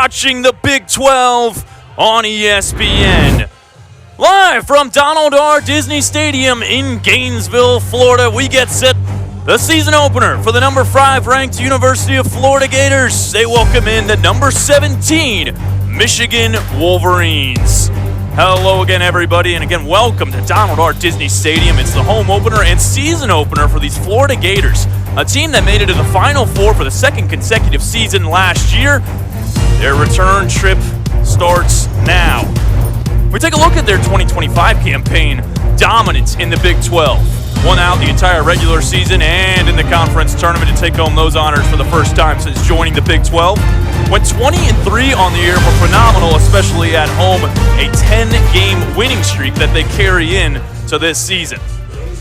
watching the Big 12 on ESPN. Live from Donald R. Disney Stadium in Gainesville, Florida, we get set the season opener for the number 5 ranked University of Florida Gators. They welcome in the number 17 Michigan Wolverines. Hello again, everybody, and again, welcome to Donald R. Disney Stadium. It's the home opener and season opener for these Florida Gators, a team that made it to the Final Four for the second consecutive season last year. Their return trip starts now. We take a look at their 2025 campaign. Dominance in the Big 12. Won out the entire regular season and in the conference tournament to take home those honors for the first time since joining the Big 12. Went 20-3 on the year, were phenomenal, especially at home. A 10-game winning streak that they carry in to this season.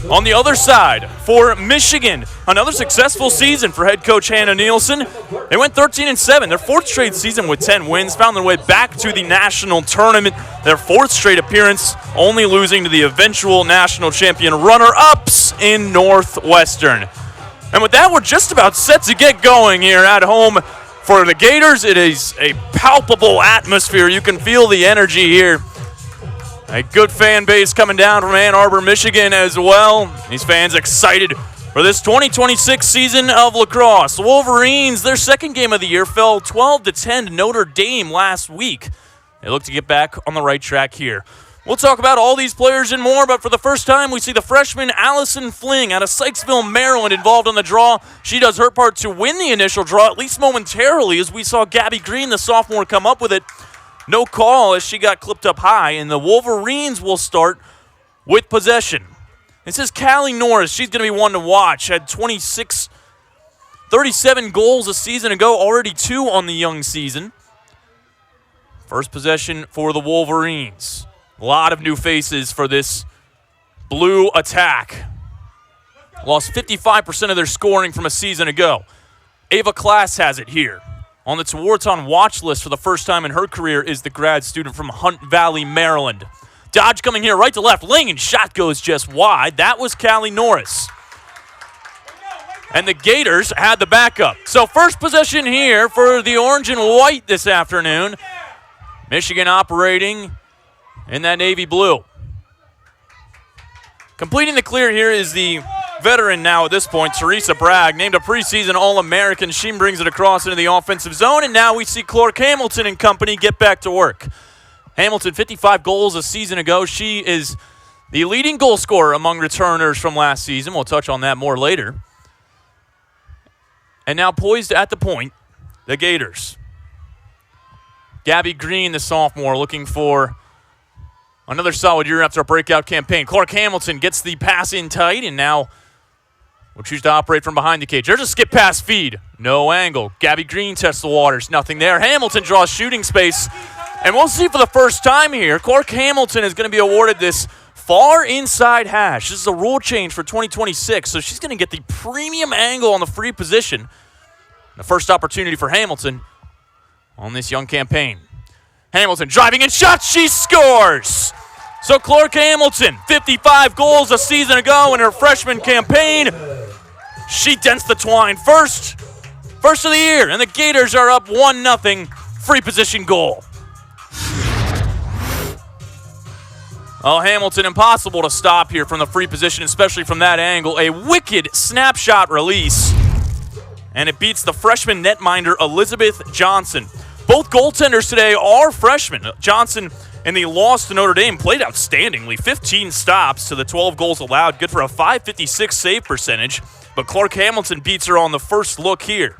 On the other side, for Michigan, another successful season for head coach Hannah Nielsen. They went 13-7, their 4th straight season with 10 wins, found their way back to the national tournament, their 4th straight appearance, only losing to the eventual national champion runner-ups in Northwestern. And with that, we're just about set to get going here at home. For the Gators, it is a palpable atmosphere. You can feel the energy here. A good fan base coming down from Ann Arbor, Michigan as well. These fans excited for this 2026 season of lacrosse. The Wolverines, their second game of the year, fell 12-10 to Notre Dame last week. They look to get back on the right track here. We'll talk about all these players and more, but for the first time, we see the freshman Allison Fling out of Sykesville, Maryland, involved on the draw. She does her part to win the initial draw, at least momentarily, as we saw Gabby Green, the sophomore, come up with it. No call as she got clipped up high, and the Wolverines will start with possession. This is Callie Norris. She's going to be one to watch. Had 37 goals a season ago, already 2 on the young season. First possession for the Wolverines. A lot of new faces for this blue attack. Lost 55% of their scoring from a season ago. Ava Klass has it here. On the Tewaaraton watch list for the first time in her career is the grad student from Hunt Valley, Maryland. Dodge coming here right to left. Ling, and shot goes just wide. That was Callie Norris. And the Gators had the backup. So first possession here for the orange and white this afternoon. Michigan operating in that navy blue. Completing the clear here is the veteran now at this point, Teresa Bragg, named a preseason All-American. She brings it across into the offensive zone, and now we see Clark Hamilton and company get back to work. Hamilton, 55 goals a season ago. She is the leading goal scorer among returners from last season. We'll touch on that more later. And now poised at the point, the Gators. Gabby Green, the sophomore, looking for another solid year after a breakout campaign. Clark Hamilton gets the pass in tight, and now will choose to operate from behind the cage. There's a skip pass feed. No angle. Gabby Green tests the waters. Nothing there. Hamilton draws shooting space. And we'll see for the first time here, Clark Hamilton is going to be awarded this far inside hash. This is a rule change for 2026, so she's going to get the premium angle on the free position. The first opportunity for Hamilton on this young campaign. Hamilton driving and shot. She scores! So Clark Hamilton, 55 goals a season ago in her freshman campaign. She dents the twine first of the year, and the Gators are up 1-0, free position goal. Oh, Hamilton, impossible to stop here from the free position, especially from that angle. A wicked snapshot release, and it beats the freshman netminder Elizabeth Johnson. Both goaltenders today are freshmen. Johnson, in the loss to Notre Dame, played outstandingly. 15 stops to the 12 goals allowed. Good for a .556 save percentage. But Clark Hamilton beats her on the first look here.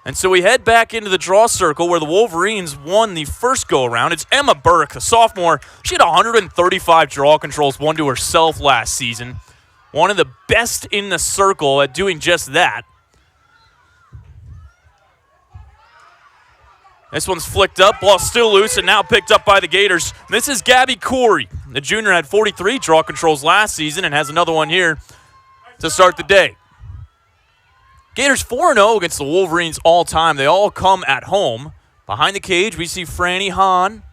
And so we head back into the draw circle where the Wolverines won the first go-around. It's Emma Burke, a sophomore. She had 135 draw controls, one to herself last season. One of the best in the circle at doing just that. This one's flicked up, ball still loose, and now picked up by the Gators. This is Gabby Corey. The junior had 43 draw controls last season and has another one here to start the day. Gators 4-0 against the Wolverines all time. They all come at home. Behind the cage, we see Franny Hahn,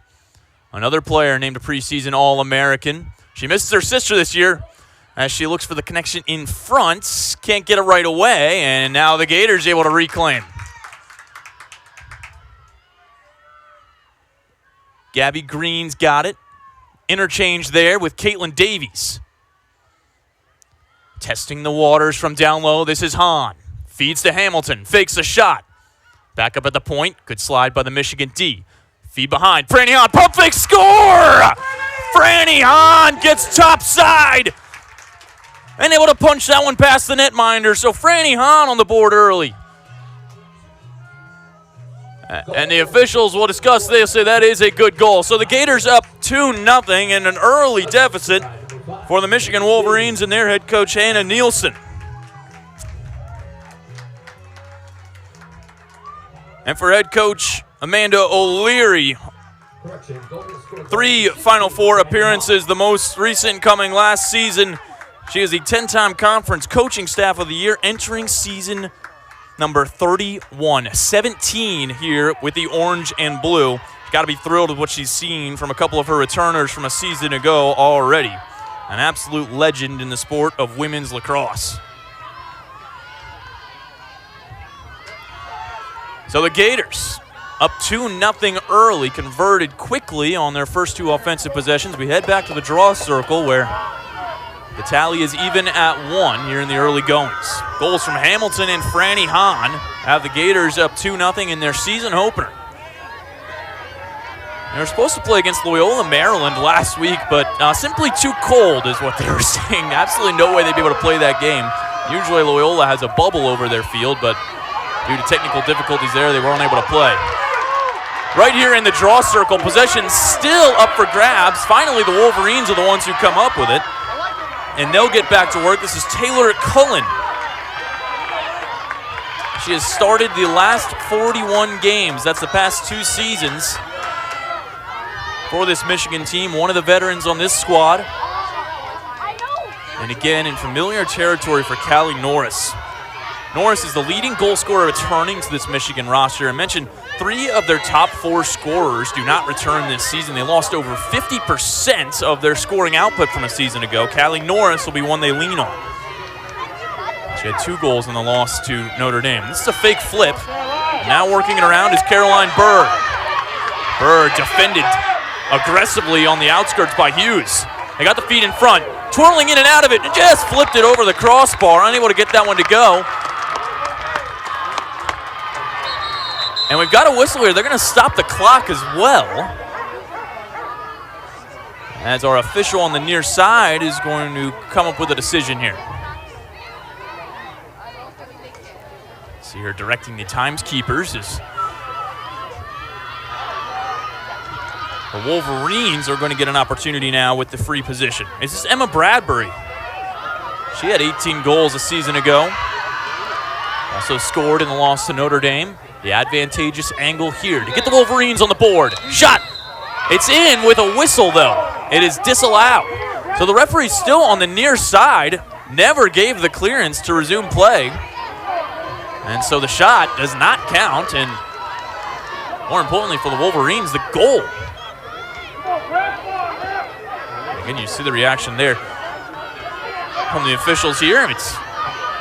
another player named a preseason All-American. She misses her sister this year as she looks for the connection in front. Can't get it right away, and now the Gators able to reclaim. Gabby Green's got it. Interchange there with Caitlin Davies. Testing the waters from down low. This is Hahn. Feeds to Hamilton. Fakes a shot. Back up at the point. Good slide by the Michigan D. Feed behind. Franny Hahn. Pump fake. Score! Franny Hahn gets topside. And able to punch that one past the netminder. So Franny Hahn on the board early. And the officials will discuss, they'll say that is a good goal. So the Gators up 2-0 in an early deficit for the Michigan Wolverines and their head coach, Hannah Nielsen. And for head coach Amanda O'Leary, 3 Final Four appearances, the most recent coming last season. She is the 10-time Conference Coaching Staff of the Year, entering season number 31. 17 here with the orange and blue. Got to be thrilled with what she's seen from a couple of her returners from a season ago already. An absolute legend in the sport of women's lacrosse. So the Gators up 2-0 early, converted quickly on their first 2 offensive possessions. We head back to the draw circle where the tally is even at 1 here in the early goings. Goals from Hamilton and Franny Hahn have the Gators up 2-0 in their season opener. They were supposed to play against Loyola, Maryland last week, but simply too cold is what they were saying. Absolutely no way they'd be able to play that game. Usually Loyola has a bubble over their field, but due to technical difficulties there, they were unable to play. Right here in the draw circle, possession still up for grabs. Finally, the Wolverines are the ones who come up with it. And they'll get back to work. This is Taylor Cullen. She has started the last 41 games. That's the past 2 seasons for this Michigan team. One of the veterans on this squad. And again, in familiar territory for Callie Norris. Norris is the leading goal scorer returning to this Michigan roster. I mentioned 3 of their top 4 scorers do not return this season. They lost over 50% of their scoring output from a season ago. Callie Norris will be one they lean on. She had 2 goals in the loss to Notre Dame. This is a fake flip. Now working it around is Caroline Bird. Bird defended aggressively on the outskirts by Hughes. They got the feet in front, twirling in and out of it, and just flipped it over the crossbar, unable to get that one to go. And we've got a whistle here. They're going to stop the clock as well, as our official on the near side is going to come up with a decision here. See her directing the timekeepers is the Wolverines are going to get an opportunity now with the free position. This is Emma Bradbury. She had 18 goals a season ago. Also scored in the loss to Notre Dame. The advantageous angle here to get the Wolverines on the board. Shot! It's in with a whistle, though. It is disallowed. So the referee still on the near side, never gave the clearance to resume play. And so the shot does not count, and more importantly for the Wolverines, the goal. Again, you see the reaction there from the officials here. It's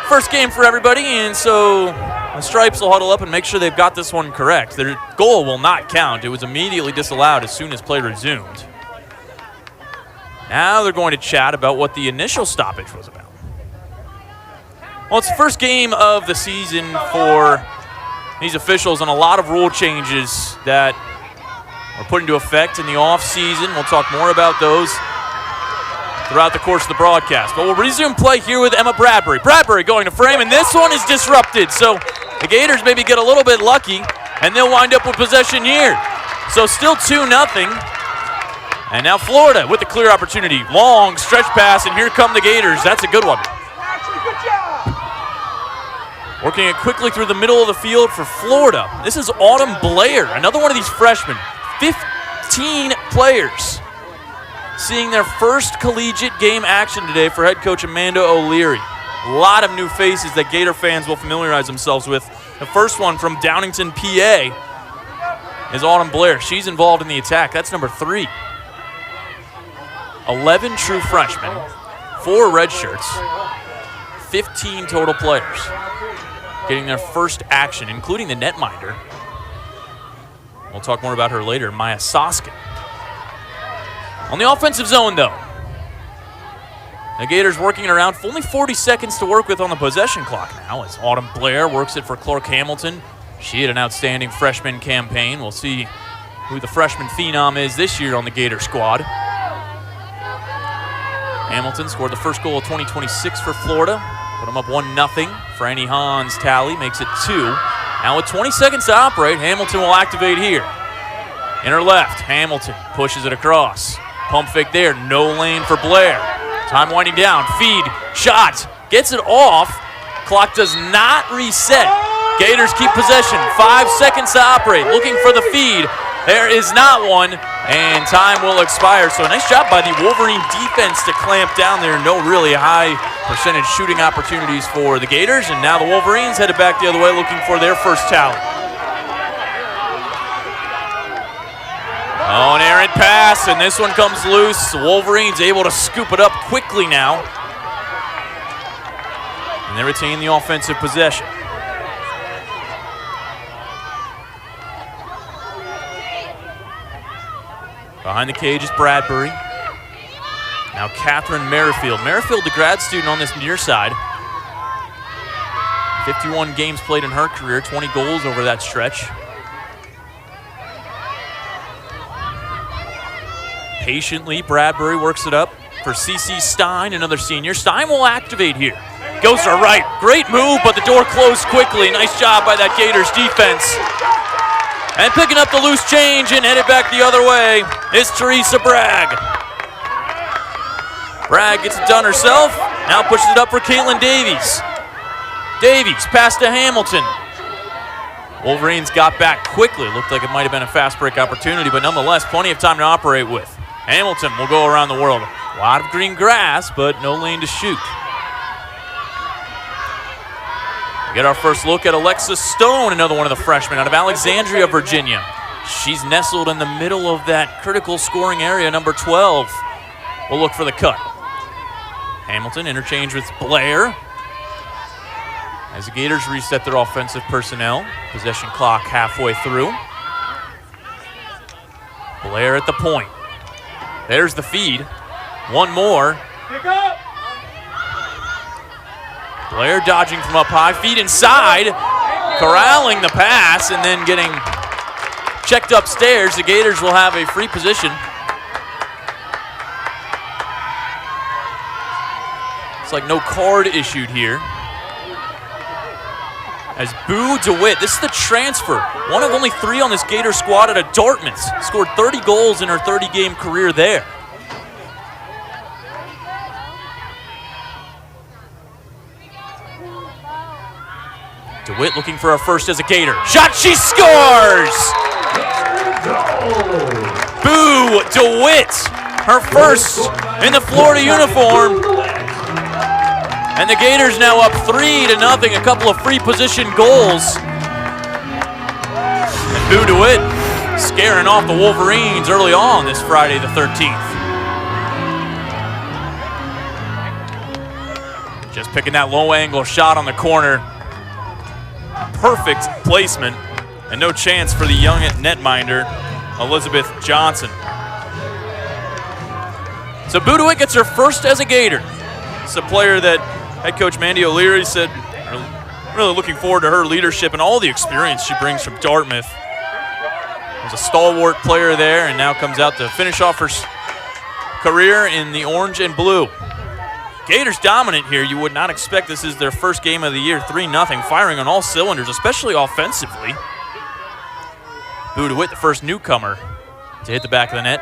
first game for everybody, and so the Stripes will huddle up and make sure they've got this one correct. Their goal will not count. It was immediately disallowed as soon as play resumed. Now they're going to chat about what the initial stoppage was about. Well, it's the first game of the season for these officials, and a lot of rule changes that are put into effect in the offseason. We'll talk more about those throughout the course of the broadcast. But we'll resume play here with Emma Bradbury. Bradbury going to frame, and this one is disrupted. So the Gators maybe get a little bit lucky, and they'll wind up with possession here. So still 2-0. And now Florida with the clear opportunity. Long stretch pass, and here come the Gators. That's a good one. Working it quickly through the middle of the field for Florida. This is Autumn Blair, another one of these freshmen. 15 players seeing their first collegiate game action today for head coach Amanda O'Leary. A lot of new faces that Gator fans will familiarize themselves with. The first one from Downingtown, PA is Autumn Blair. She's involved in the attack. That's number 3. 11 true freshmen, 4 red shirts, 15 total players getting their first action, including the netminder. We'll talk more about her later, Maya Soskin. On the offensive zone, though, the Gators working it around. Only 40 seconds to work with on the possession clock now as Autumn Blair works it for Clark Hamilton. She had an outstanding freshman campaign. We'll see who the freshman phenom is this year on the Gator squad. Hamilton scored the first goal of 2026 for Florida. Put them up 1-0. Franny Hahn's tally makes it 2. Now with 20 seconds to operate, Hamilton will activate here. In her left, Hamilton pushes it across. Pump fake there, no lane for Blair. Time winding down, feed, shot, gets it off. Clock does not reset. Gators keep possession, 5 seconds to operate. Looking for the feed, there is not one, and time will expire. So a nice job by the Wolverine defense to clamp down there. No really high percentage shooting opportunities for the Gators, and now the Wolverines headed back the other way looking for their first tally. Oh, an errant pass, and this one comes loose. The Wolverines able to scoop it up quickly now. And they retain the offensive possession. Behind the cage is Bradbury. Now Catherine Merrifield. Merrifield, the grad student on this near side. 51 games played in her career, 20 goals over that stretch. Patiently, Bradbury works it up for C.C. Stein, another senior. Stein will activate here. Goes to right. Great move, but the door closed quickly. Nice job by that Gators defense. And picking up the loose change and headed back the other way is Teresa Bragg. Bragg gets it done herself. Now pushes it up for Caitlin Davies. Davies pass to Hamilton. Wolverines got back quickly. Looked like it might have been a fast break opportunity, but nonetheless, plenty of time to operate with. Hamilton will go around the world. A lot of green grass, but no lane to shoot. We get our first look at Alexis Stone, another one of the freshmen out of Alexandria, Virginia. She's nestled in the middle of that critical scoring area, number 12. We'll look for the cut. Hamilton interchange with Blair. As the Gators reset their offensive personnel, possession clock halfway through. Blair at the point. There's the feed. One more. Pick up. Blair dodging from up high, feet inside, corralling the pass, and then getting checked upstairs. The Gators will have a free position. It's like no card issued here. As Boo DeWitt, this is the transfer, one of only 3 on this Gator squad out of Dartmouth. Scored 30 goals in her 30-game career there. DeWitt looking for her first as a Gator. Shot, she scores! Boo DeWitt, her first in the Florida uniform. And the Gators now up 3-0, a couple of free position goals. And Boo DeWitt scaring off the Wolverines early on this Friday the 13th. Just picking that low angle shot on the corner. Perfect placement and no chance for the young netminder, Elizabeth Johnson. So Boo DeWitt gets her first as a Gator. It's a player that head coach Mandy O'Leary said really looking forward to her leadership and all the experience she brings from Dartmouth. Was a stalwart player there and now comes out to finish off her career in the orange and blue. Gators dominant here. You would not expect this is their first game of the year, 3-0, firing on all cylinders, especially offensively. Boo DeWitt, the first newcomer to hit the back of the net.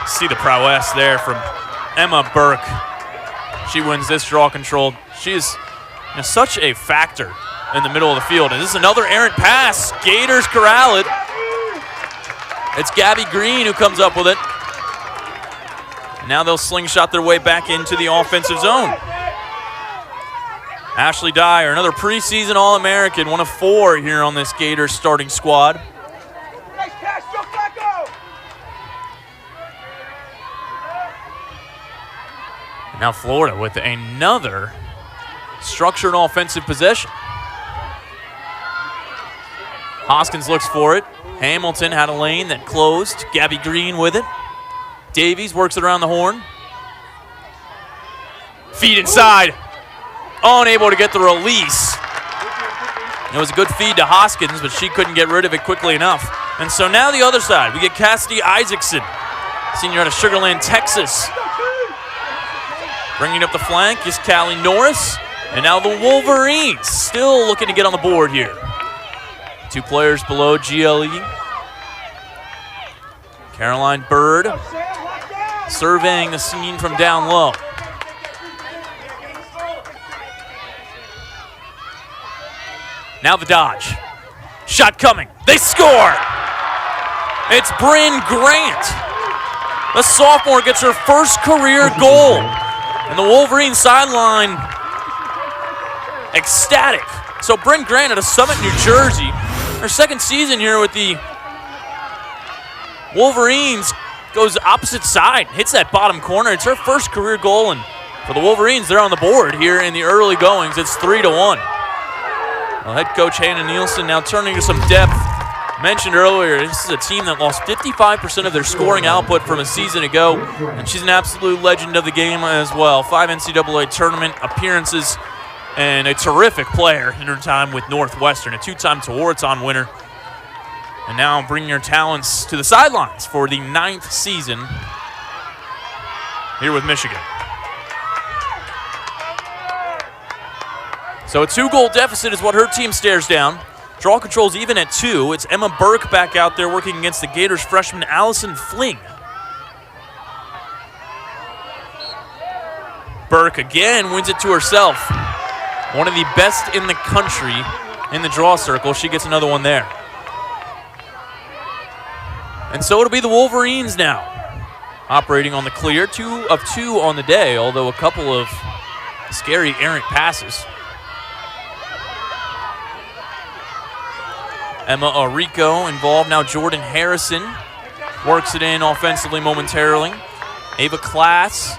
See the prowess there from Emma Burke. She wins this draw control. She is such a factor in the middle of the field. And this is another errant pass. Gators corral it. It's Gabby Green who comes up with it. And now they'll slingshot their way back into the offensive zone. Ashley Dyer, another preseason All-American, one of 4 here on this Gators starting squad. Now Florida with another structured offensive possession. Hoskins looks for it. Hamilton had a lane that closed. Gabby Green with it. Davies works it around the horn. Feed inside. Unable to get the release. It was a good feed to Hoskins, but she couldn't get rid of it quickly enough. And so now the other side, we get Cassidy Isaacson, senior out of Sugar Land, Texas. Bringing up the flank is Callie Norris. And now the Wolverines still looking to get on the board here. 2 players below GLE. Caroline Bird surveying the scene from down low. Now the dodge. Shot coming. They score! It's Bryn Grant. The sophomore gets her first career goal. And the Wolverine sideline ecstatic. So Bryn Grant out of Summit, New Jersey. Her second season here with the Wolverines goes opposite side, hits that bottom corner. It's her first career goal, and for the Wolverines, they're on the board here in the early goings. It's 3-1. Well, head coach Hannah Nielsen now turning to some depth. Mentioned earlier, this is a team that lost 55% of their scoring output from a season ago, and she's an absolute legend of the game as well. 5 NCAA tournament appearances, and a terrific player in her time with Northwestern, a 2-time Tewaaraton winner. And now bringing her talents to the sidelines for the 9th season here with Michigan. So a 2-goal deficit is what her team stares down. Draw control's even at 2. It's Emma Burke back out there working against the Gators freshman Allison Fling. Burke again wins it to herself. One of the best in the country in the draw circle. She gets another one there. And so it'll be the Wolverines now, operating on the clear. 2 of 2 on the day, although a couple of scary errant passes. Emma Arico involved. Now Jordan Harrison works it in offensively momentarily. Ava Klass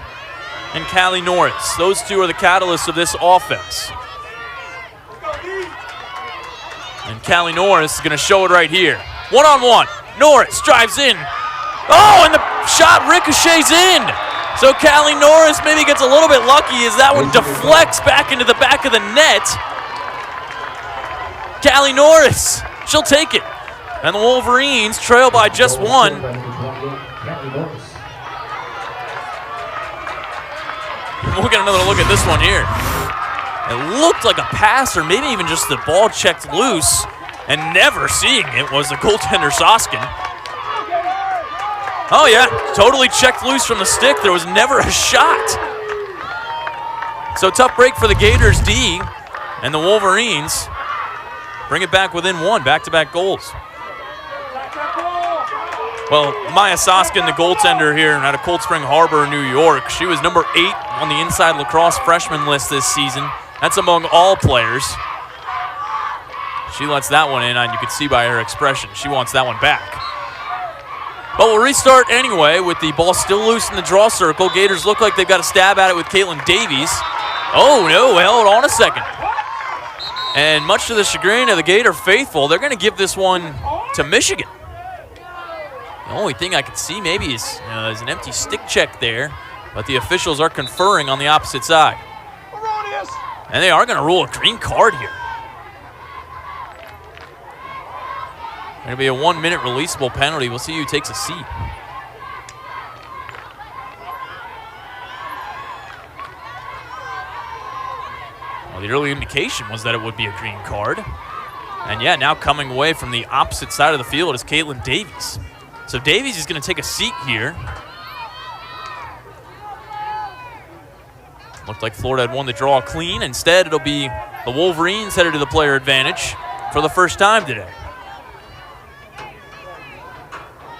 and Callie Norris. Those 2 are the catalysts of this offense. And Callie Norris is going to show it right here. 1-on-1. Norris drives in. Oh, and the shot ricochets in. So Callie Norris maybe gets a little bit lucky as that one deflects back into the back of the net. Callie Norris, she'll take it. And the Wolverines trail by just 1. We'll get another look at this one here. It looked like a pass or maybe even just the ball checked loose, and never seeing it was the goaltender Soskin. Oh yeah, totally checked loose from the stick. There was never a shot. So tough break for the Gators D, and the Wolverines bring it back within 1, back-to-back goals. Well, Maya Soskin, the goaltender here out of Cold Spring Harbor, New York, she was number 8 on the Inside Lacrosse freshman list this season. That's among all players. She lets that one in, and you can see by her expression, she wants that one back. But we'll restart anyway with the ball still loose in the draw circle. Gators look like they've got a stab at it with Caitlin Davies. Oh, no, hold on a second. And much to the chagrin of the Gator faithful, they're going to give this one to Michigan. The only thing I could see maybe is an empty stick check there, but the officials are conferring on the opposite side. And they are going to rule a green card here. Going to be a 1-minute releasable penalty. We'll see who takes a seat. Well, the early indication was that it would be a green card. And yeah, now coming away from the opposite side of the field is Caitlin Davies. So Davies is going to take a seat here. Looked like Florida had won the draw clean. Instead, it'll be the Wolverines headed to the player advantage for the first time today.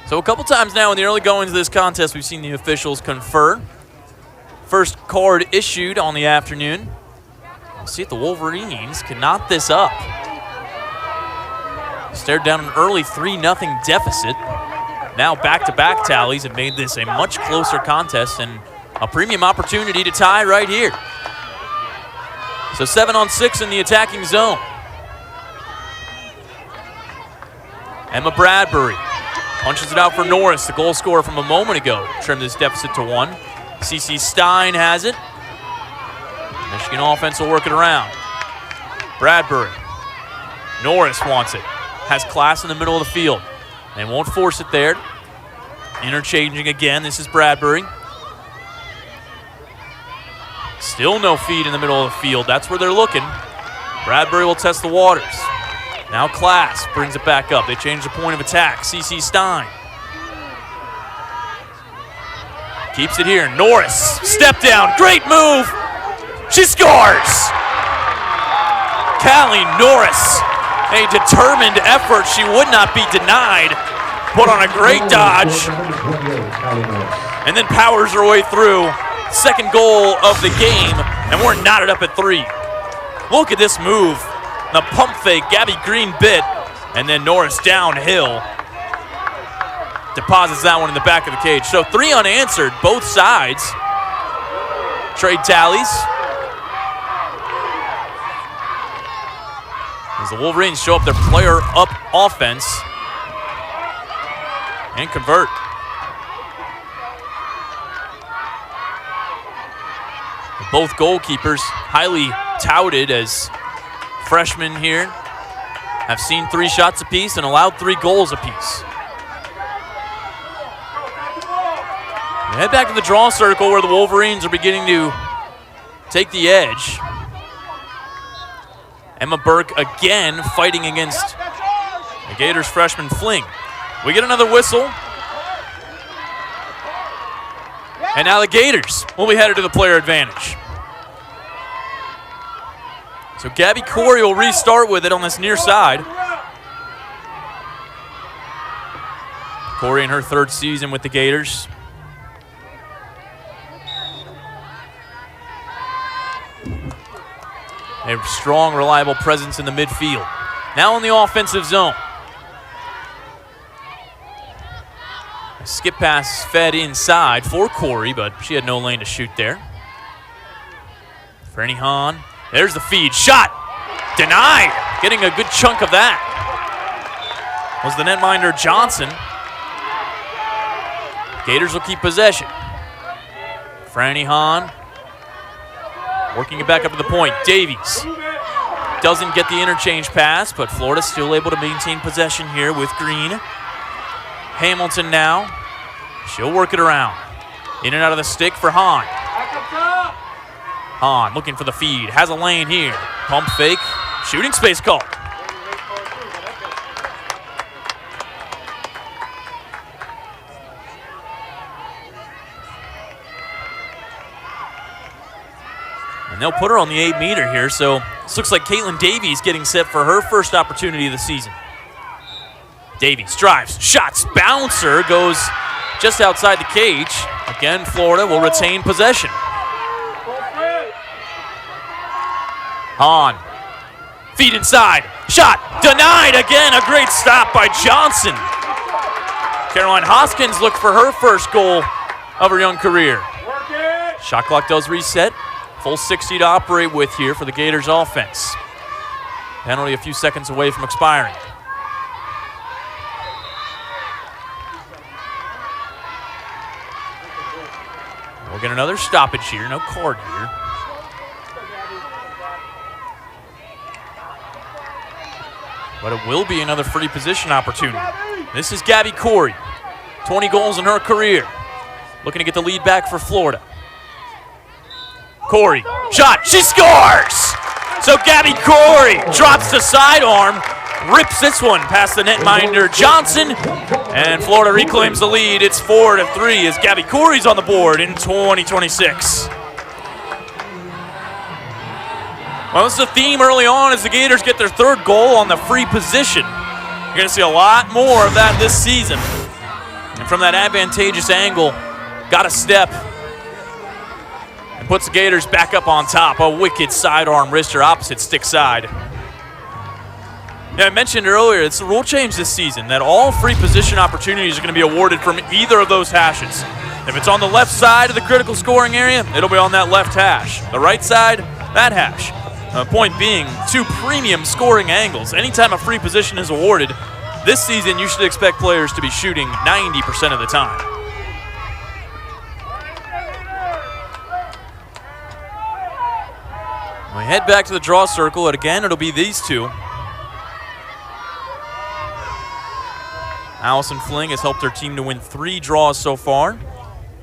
So a couple times now in the early goings of this contest, we've seen the officials confer. First card issued on the afternoon. We'll see if the Wolverines can knot this up. Stared down an early 3-0 deficit. Now back-to-back tallies have made this a much closer contest and a premium opportunity to tie right here. So 7-on-6 in the attacking zone. Emma Bradbury punches it out for Norris, the goal scorer from a moment ago. Trimmed this deficit to 1. CC Stein has it. Michigan offense will work it around. Bradbury. Norris wants it. Has class in the middle of the field. They won't force it there. Interchanging again. This is Bradbury. Still no feed in the middle of the field. That's where they're looking. Bradbury will test the waters. Now Class brings it back up. They change the point of attack. CC Stein. Keeps it here. Norris, step down. Great move. She scores. Callie Norris, a determined effort. She would not be denied. Put on a great dodge. And then powers her way through. Second goal of the game, and we're knotted up at 3. Look at this move. The pump fake, Gabby Green bit, and then Norris downhill. Deposits that one in the back of the cage. So 3 unanswered, both sides. Trade tallies. As the Wolverines show up their player up offense and convert. Both goalkeepers highly touted as freshmen here. Have seen 3 shots apiece and allowed 3 goals apiece. We head back to the draw circle where the Wolverines are beginning to take the edge. Emma Burke again fighting against the Gators freshman Fling. We get another whistle. And now the Gators will be headed to the player advantage. So Gabby Corey will restart with it on this near side. Corey in her 3rd season with the Gators. A strong, reliable presence in the midfield. Now in the offensive zone. A skip pass fed inside for Corey, but she had no lane to shoot there. Franny Hahn. There's the feed. Shot. Denied. Getting a good chunk of that was the netminder Johnson. Gators will keep possession. Franny Hahn working it back up to the point. Davies doesn't get the interchange pass, but Florida still able to maintain possession here with Green. Hamilton now. She'll work it around. In and out of the stick for Hahn. Hahn looking for the feed. Has a lane here. Pump fake. Shooting space call. And they'll put her on the 8-meter here, so this looks like Caitlin Davies getting set for her first opportunity of the season. Davies drives, shots, bouncer, goes just outside the cage. Again, Florida will retain possession. Hahn, feed inside, shot, denied again, a great stop by Johnson. Caroline Hoskins looked for her first goal of her young career. Shot clock does reset. Full 60 to operate with here for the Gators offense. Penalty a few seconds away from expiring. We'll get another stoppage here, no card here. But it will be another free position opportunity. This is Gabby Corey, 20 goals in her career. Looking to get the lead back for Florida. Corey, shot, she scores! So Gabby Corey drops the sidearm, rips this one past the netminder Johnson, and Florida reclaims the lead. It's 4-3 as Gabby Corey's on the board in 2026. Well, this is a theme early on as the Gators get their 3rd goal on the free position. You're going to see a lot more of that this season. And from that advantageous angle, got a step and puts the Gators back up on top. A wicked sidearm wrister opposite stick side. Yeah, I mentioned earlier, it's a rule change this season that all free position opportunities are going to be awarded from either of those hashes. If it's on the left side of the critical scoring area, it'll be on that left hash. The right side, that hash. Point being, 2 premium scoring angles. Anytime a free position is awarded, This season, you should expect players to be shooting 90% of the time. We head back to the draw circle, and again, it'll be these two. Allison Fling has helped her team to win 3 draws so far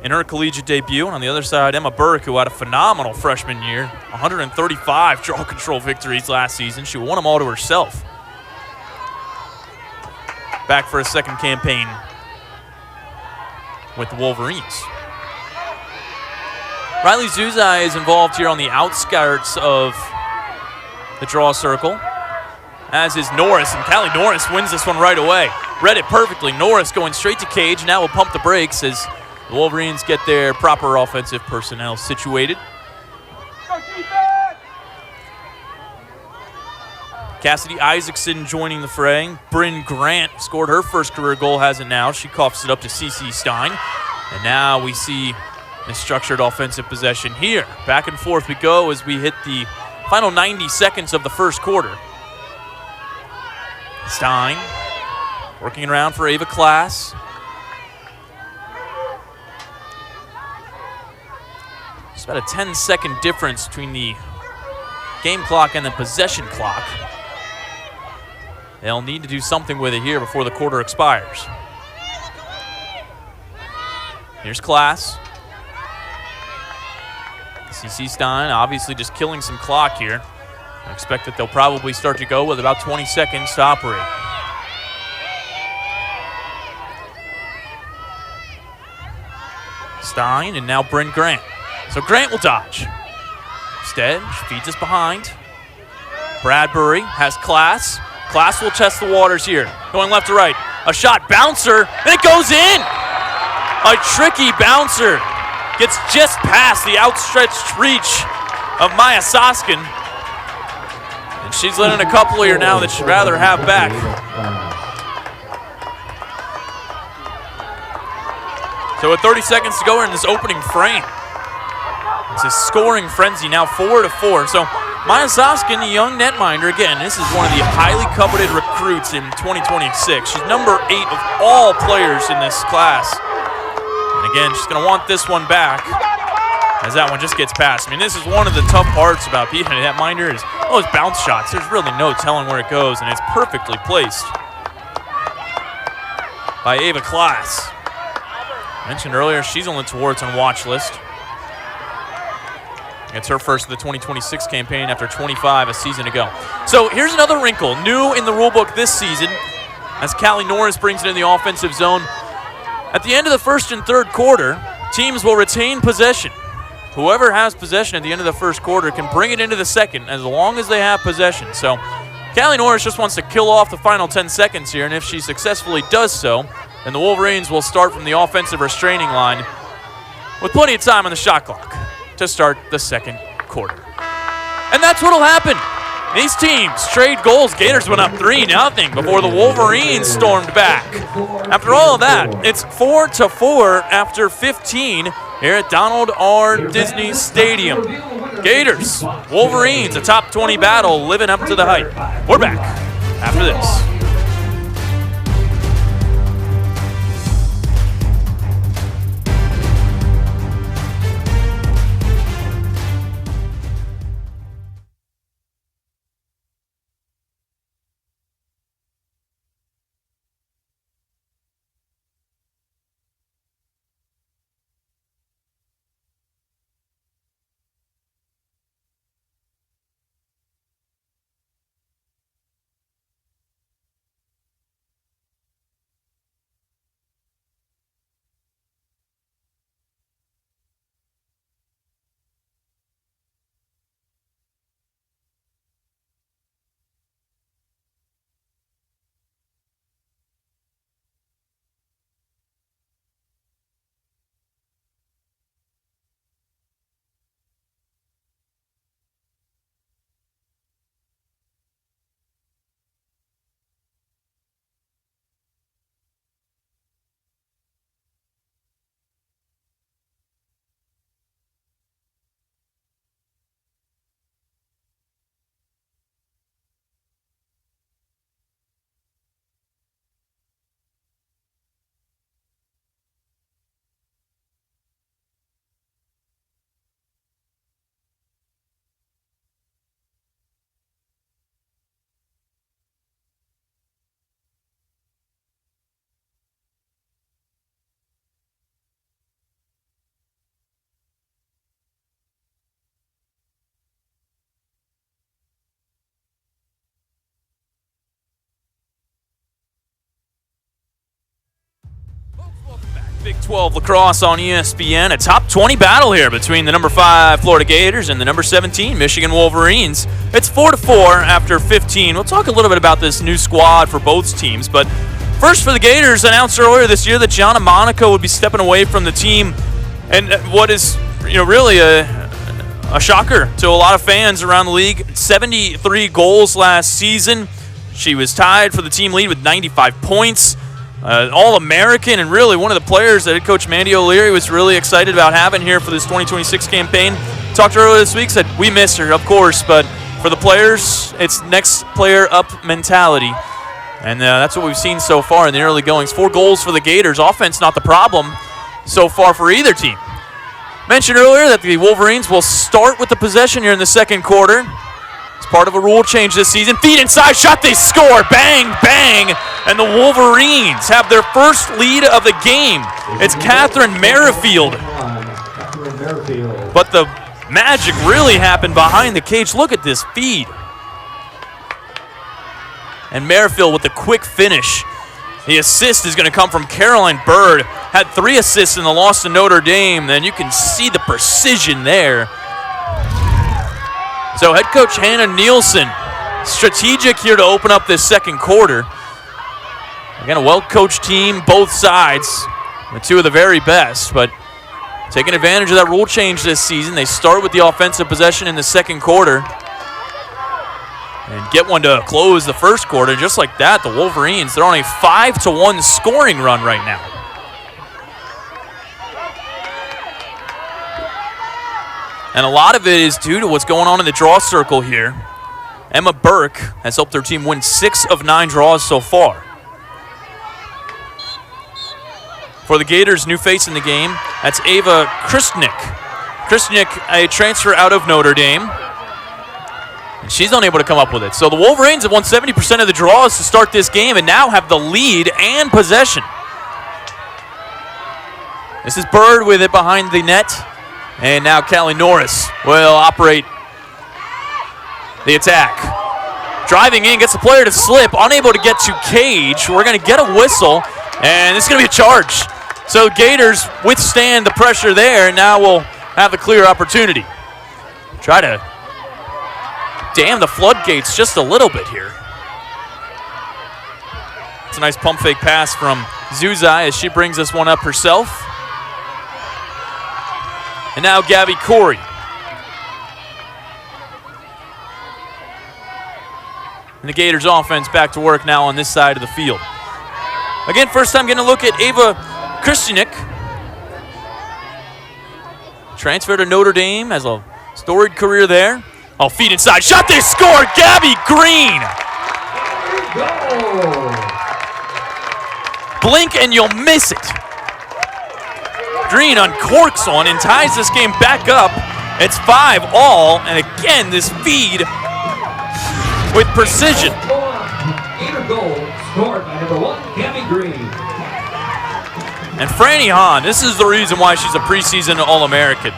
in her collegiate debut. And on the other side, Emma Burke, who had a phenomenal freshman year, 135 draw control victories last season. She won them all to herself. Back for a second campaign with the Wolverines. Riley Zuzai is involved here on the outskirts of the draw circle, as is Norris, and Callie Norris wins this one right away. Read it perfectly. Norris going straight to cage. Now will pump the brakes as the Wolverines get their proper offensive personnel situated. Cassidy Isaacson joining the fray. Bryn Grant scored her first career goal, has it now. She coughs it up to CC Stein. And now we see a structured offensive possession here. Back and forth we go as we hit the final 90 seconds of the first quarter. Stein working around for Ava Klass. It's about a 10-second difference between the game clock and the possession clock. They'll need to do something with it here before the quarter expires. Here's Klass. CC Stein obviously just killing some clock here. I expect that they'll probably start to go with about 20 seconds to operate. Stein and now Bryn Grant. So Grant will dodge. Instead, she feeds us behind. Bradbury has Klass. Klass will test the waters here. Going left to right. A shot, bouncer, and it goes in! A tricky bouncer. Gets just past the outstretched reach of Maya Soskin. And she's letting a couple here now that she'd rather have back. So with 30 seconds to go in this opening frame, it's a scoring frenzy now 4-4. So Maya Soskin, the young netminder, again, this is one of the highly coveted recruits in 2026. She's number 8 of all players in this class. And again, she's going to want this one back as that one just gets past. I mean, this is one of the tough parts about being a netminder is those bounce shots. There's really no telling where it goes, and it's perfectly placed by Ava Klass. Mentioned earlier, she's on the Tewaaraton watch list. It's her first of the 2026 campaign after 25 a season ago. So here's another wrinkle, new in the rulebook this season, as Callie Norris brings it in the offensive zone. At the end of the first and third quarter, teams will retain possession. Whoever has possession at the end of the first quarter can bring it into the second as long as they have possession. So Callie Norris just wants to kill off the final 10 seconds here, and if she successfully does so, then the Wolverines will start from the offensive restraining line with plenty of time on the shot clock to start the second quarter. And that's what'll happen. These teams trade goals. Gators went up 3-0 before the Wolverines stormed back. After all of that, it's 4-4 after 15 here at Donald R. Disney Stadium. Gators, Wolverines, a top 20 battle living up to the hype. We're back after this. Big 12 lacrosse on ESPN. A top 20 battle here between the number 5 Florida Gators and the number 17 Michigan Wolverines. It's 4-4 after 15. We'll talk a little bit about this new squad for both teams, but first for the Gators, announced earlier this year that Gianna Monaco would be stepping away from the team, and what is really a shocker to a lot of fans around the league. 73 goals last season. She was tied for the team lead with 95 points. All-American, and really one of the players that head coach Mandy O'Leary was really excited about having here for this 2026 campaign. Talked earlier this week, said we miss her, of course, but for the players, it's next player up mentality. And that's what we've seen so far in the early goings. 4 goals for the Gators. Offense not the problem so far for either team. Mentioned earlier that the Wolverines will start with the possession here in the second quarter. It's part of a rule change this season. Feed inside, shot, they score. Bang, bang. And the Wolverines have their first lead of the game. It's Catherine Merrifield. But the magic really happened behind the cage. Look at this feed. And Merrifield with the quick finish. The assist is going to come from Caroline Bird. Had 3 assists in the loss to Notre Dame. Then you can see the precision there. So head coach Hannah Nielsen, strategic here to open up this second quarter. Again, a well-coached team, both sides, with 2 of the very best, but taking advantage of that rule change this season. They start with the offensive possession in the second quarter and get one to close the first quarter. Just like that, the Wolverines, they're on a 5-1 scoring run right now. And a lot of it is due to what's going on in the draw circle here. Emma Burke has helped their team win 6 of 9 draws so far. For the Gators, new face in the game, that's Ava Kristnick. Kristnick, a transfer out of Notre Dame. And she's unable to come up with it. So the Wolverines have won 70% of the draws to start this game and now have the lead and possession. This is Bird with it behind the net. And now Callie Norris will operate the attack. Driving in, gets the player to slip, unable to get to cage. We're going to get a whistle, and it's going to be a charge. So Gators withstand the pressure there, and now we'll have the clear opportunity. Try to dam the floodgates just a little bit here. It's a nice pump fake pass from Zuzai as she brings this one up herself. And now Gabby Corey. And the Gators offense back to work now on this side of the field. Again, first time getting a look at Ava Kristnick. Transferred to Notre Dame, has a storied career there. Oh, feed inside, shot, they score! Gabby Green! Blink and you'll miss it. Green uncorks one and ties this game back up. It's 5-all, and again, this feed with precision. Goal scored by number 1, Cami Green. And Franny Hahn, this is the reason why she's a preseason All-American.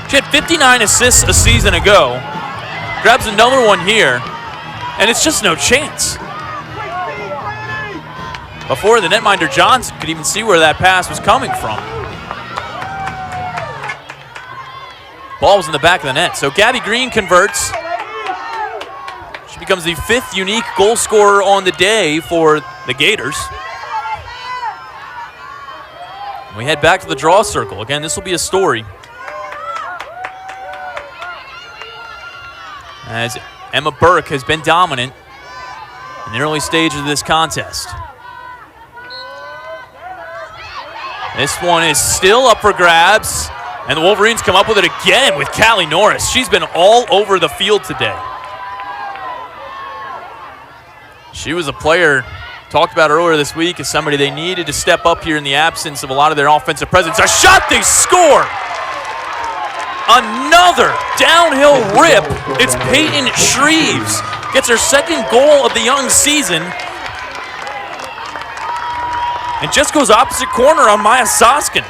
She had 59 assists a season ago. Grabs another one here, and it's just no chance. Before the netminder Johnson could even see where that pass was coming from. Ball was in the back of the net. So Gabby Green converts. She becomes the 5th unique goal scorer on the day for the Gators. We head back to the draw circle. Again, this will be a story. As Emma Burke has been dominant in the early stages of this contest. This one is still up for grabs. And the Wolverines come up with it again with Callie Norris. She's been all over the field today. She was a player talked about earlier this week as somebody they needed to step up here in the absence of a lot of their offensive presence. A shot, they score! Another downhill rip. It's Peyton Shreves. Gets her 2nd goal of the young season. And just goes opposite corner on Maya Soskin.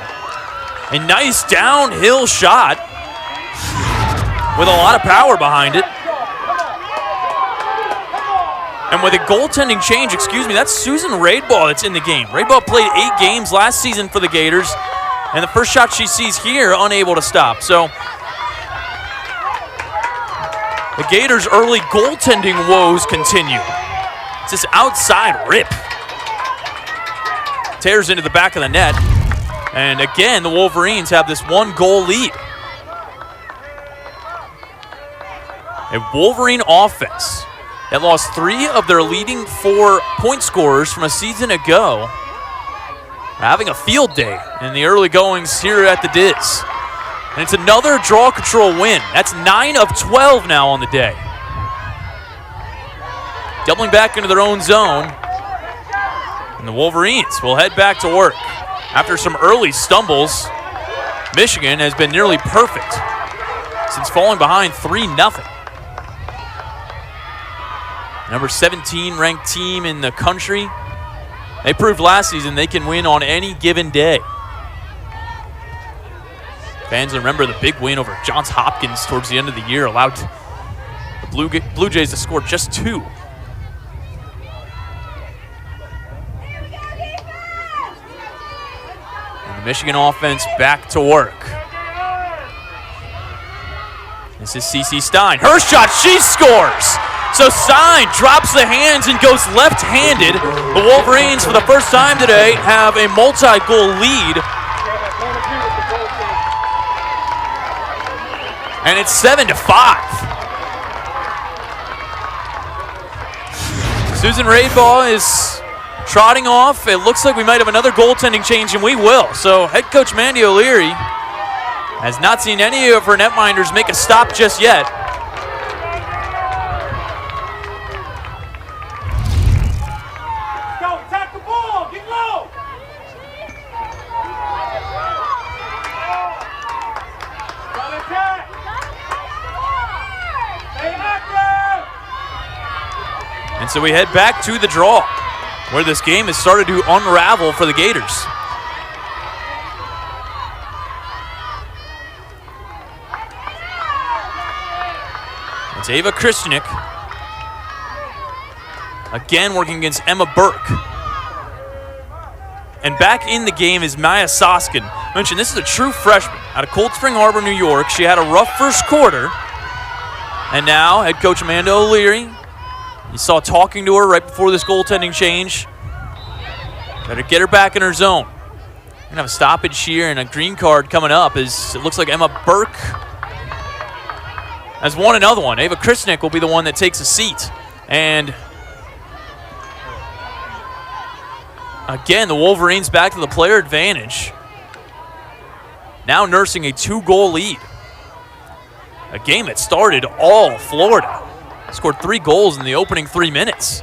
A nice downhill shot with a lot of power behind it. And with a goaltending change, that's Susan Raidball that's in the game. Raidball played 8 games last season for the Gators, and the first shot she sees here, unable to stop. So the Gators' early goaltending woes continue. It's this outside rip. Tears into the back of the net. And again, the Wolverines have this 1-goal lead. A Wolverine offense that lost 3 of their leading 4 point scorers from a season ago, having a field day in the early goings here at the Diz. And it's another draw control win. That's 9 of 12 now on the day. Doubling back into their own zone. And the Wolverines will head back to work. After some early stumbles, Michigan has been nearly perfect since falling behind 3-0. Number 17 ranked team in the country. They proved last season they can win on any given day. Fans remember the big win over Johns Hopkins towards the end of the year, allowed the Blue Jays to score just 2. And the Michigan offense back to work. This is Cece Stein. Her shot, she scores! So Stein drops the hands and goes left-handed. The Wolverines, for the first time today, have a multi-goal lead. And it's 7-5. Susan Raidball is trotting off. It looks like we might have another goaltending change, and we will. So head coach Mandy O'Leary has not seen any of her netminders make a stop just yet. And so we head back to the draw, where this game has started to unravel for the Gators. It's Ava Kristenick, again working against Emma Burke. And back in the game is Maya Soskin. I mentioned this is a true freshman out of Cold Spring Harbor, New York. She had a rough first quarter. And now head coach Amanda O'Leary, you saw talking to her right before this goaltending change. Better get her back in her zone. We're going to have a stoppage here and a green card coming up as it looks like Emma Burke has won another one. Ava Kristenick will be the one that takes a seat. And again, the Wolverines back to the player advantage. Now nursing a 2-goal lead. A game that started all Florida. Scored 3 goals in the opening 3 minutes.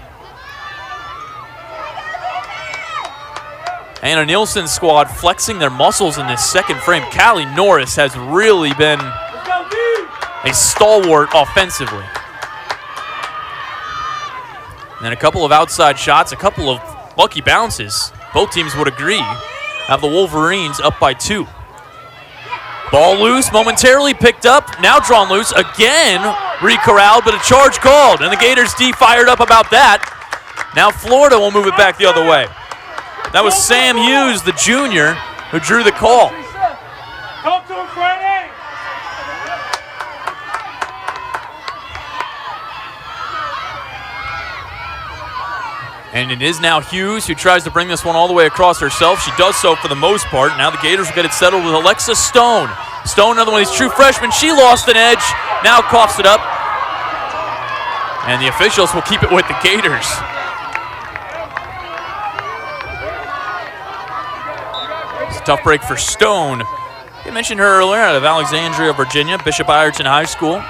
Anna Nielsen's squad flexing their muscles in this second frame. Callie Norris has really been a stalwart offensively. And then a couple of outside shots, a couple of lucky bounces. Both teams would agree. Have the Wolverines up by 2. Ball loose, momentarily picked up, now drawn loose, again re-corralled, but a charge called, and the Gators D fired up about that. Now Florida will move it back the other way. That was Sam Hughes, the junior, who drew the call. Talk to him, Friday. And it is now Hughes who tries to bring this one all the way across herself. She does so for the most part. Now the Gators will get it settled with Alexa Stone. Stone, another one of these true freshmen. She lost an edge, now coughs it up. And the officials will keep it with the Gators. It's a tough break for Stone. I mentioned her earlier, out of Alexandria, Virginia, Bishop Ireton High School.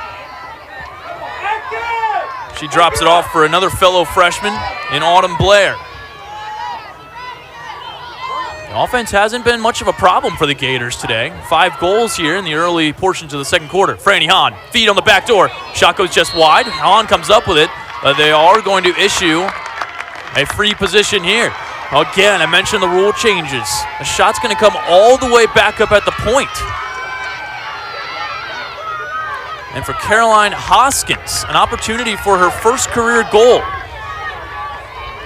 She drops it off for another fellow freshman in Autumn Blair. The offense hasn't been much of a problem for the Gators today. 5 goals here in the early portions of the second quarter. Franny Hahn, feed on the back door. Shot goes just wide. Hahn comes up with it, but they are going to issue a free position here. Again, I mentioned the rule changes. The shot's going to come all the way back up at the point. And for Caroline Hoskins, an opportunity for her first career goal.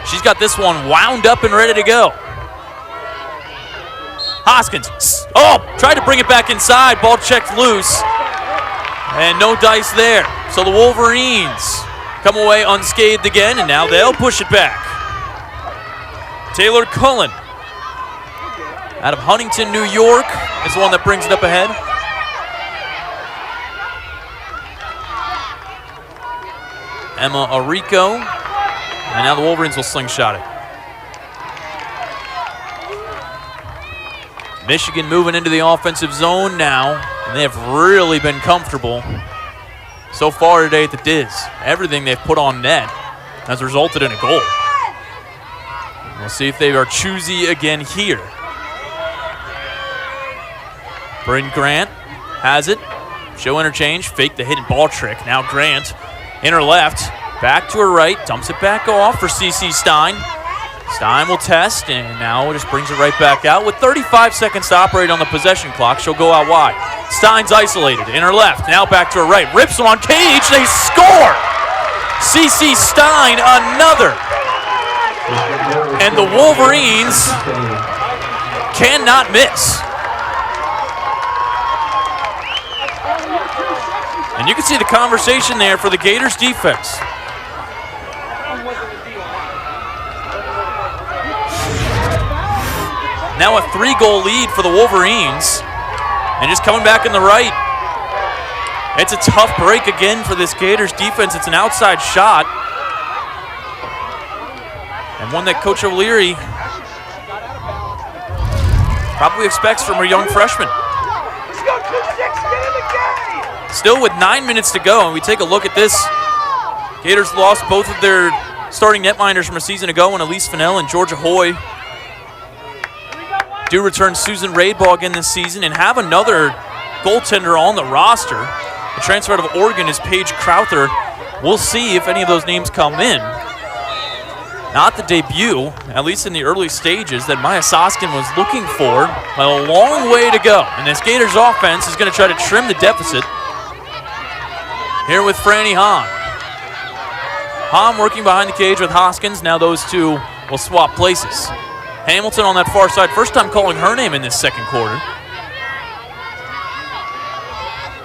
She's got this one wound up and ready to go. Hoskins, tried to bring it back inside. Ball checked loose. And no dice there. So the Wolverines come away unscathed again, and now they'll push it back. Taylor Cullen out of Huntington, New York is the one that brings it up ahead. Emma Arico. And now the Wolverines will slingshot it. Michigan moving into the offensive zone now, and they have really been comfortable so far today at the Diz. Everything they've put on net has resulted in a goal. We'll see if they are choosy again here. Bryn Grant has it. Show interchange, fake the hidden ball trick. Now Grant in her left, back to her right, dumps it back off for CC Stein. Stein will test, and now just brings it right back out. With 35 seconds to operate on the possession clock, she'll go out wide. Stein's isolated in her left, now back to her right. Rips them on Cage, they score! CC Stein, another. And the Wolverines cannot miss. And you can see the conversation there for the Gators defense. Now a 3-goal lead for the Wolverines. And just coming back in the right. It's a tough break again for this Gators defense. It's an outside shot. And one that Coach O'Leary probably expects from her young freshman. Still with 9 minutes to go, and we take a look at this. Gators lost both of their starting netminders from a season ago, and Elise Fennell and Georgia Hoy do return Susan Raidbaugh again this season and have another goaltender on the roster. The transfer out of Oregon is Paige Crowther. We'll see if any of those names come in. Not the debut, at least in the early stages, that Maya Soskin was looking for. A long way to go. And this Gators offense is going to try to trim the deficit. Here with Franny Hahn. Hahn working behind the cage with Hoskins. Now those two will swap places. Hamilton on that far side. First time calling her name in this second quarter.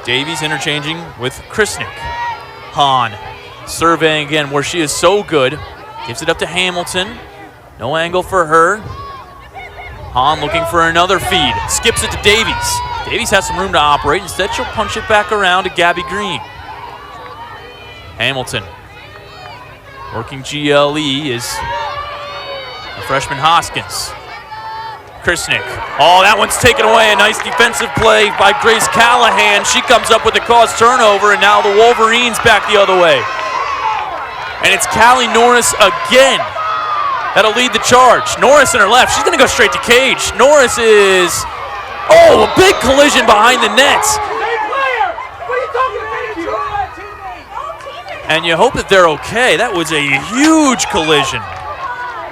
Davies interchanging with Krisnick. Hahn surveying again where she is so good. Gives it up to Hamilton. No angle for her. Hahn looking for another feed. Skips it to Davies. Davies has some room to operate. Instead, she'll punch it back around to Gabby Green. Hamilton. Working GLE is the freshman Hoskins. Krisnick. Oh, that one's taken away. A nice defensive play by Grace Callahan. She comes up with the caused turnover, and now the Wolverines back the other way. And it's Callie Norris again that'll lead the charge. Norris in her left. She's going to go straight to Cage. Norris is, a big collision behind the nets. And you hope that they're okay. That was a huge collision.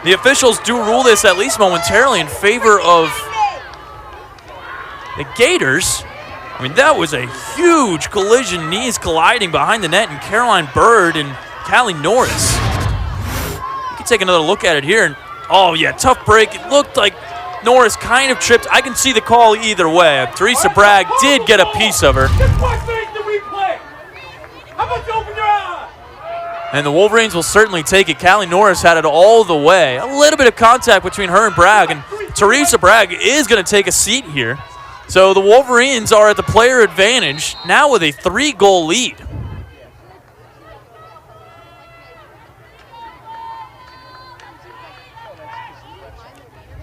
The officials do rule this at least momentarily in favor of the Gators. I mean, that was a huge collision. Knees colliding behind the net, and Caroline Bird and Callie Norris. You can take another look at it here. And, tough break. It looked like Norris kind of tripped. I can see the call either way. Teresa Bragg did get a piece of her. And the Wolverines will certainly take it. Callie Norris had it all the way. A little bit of contact between her and Bragg, and Teresa Bragg is going to take a seat here. So the Wolverines are at the player advantage, now with a 3-goal lead.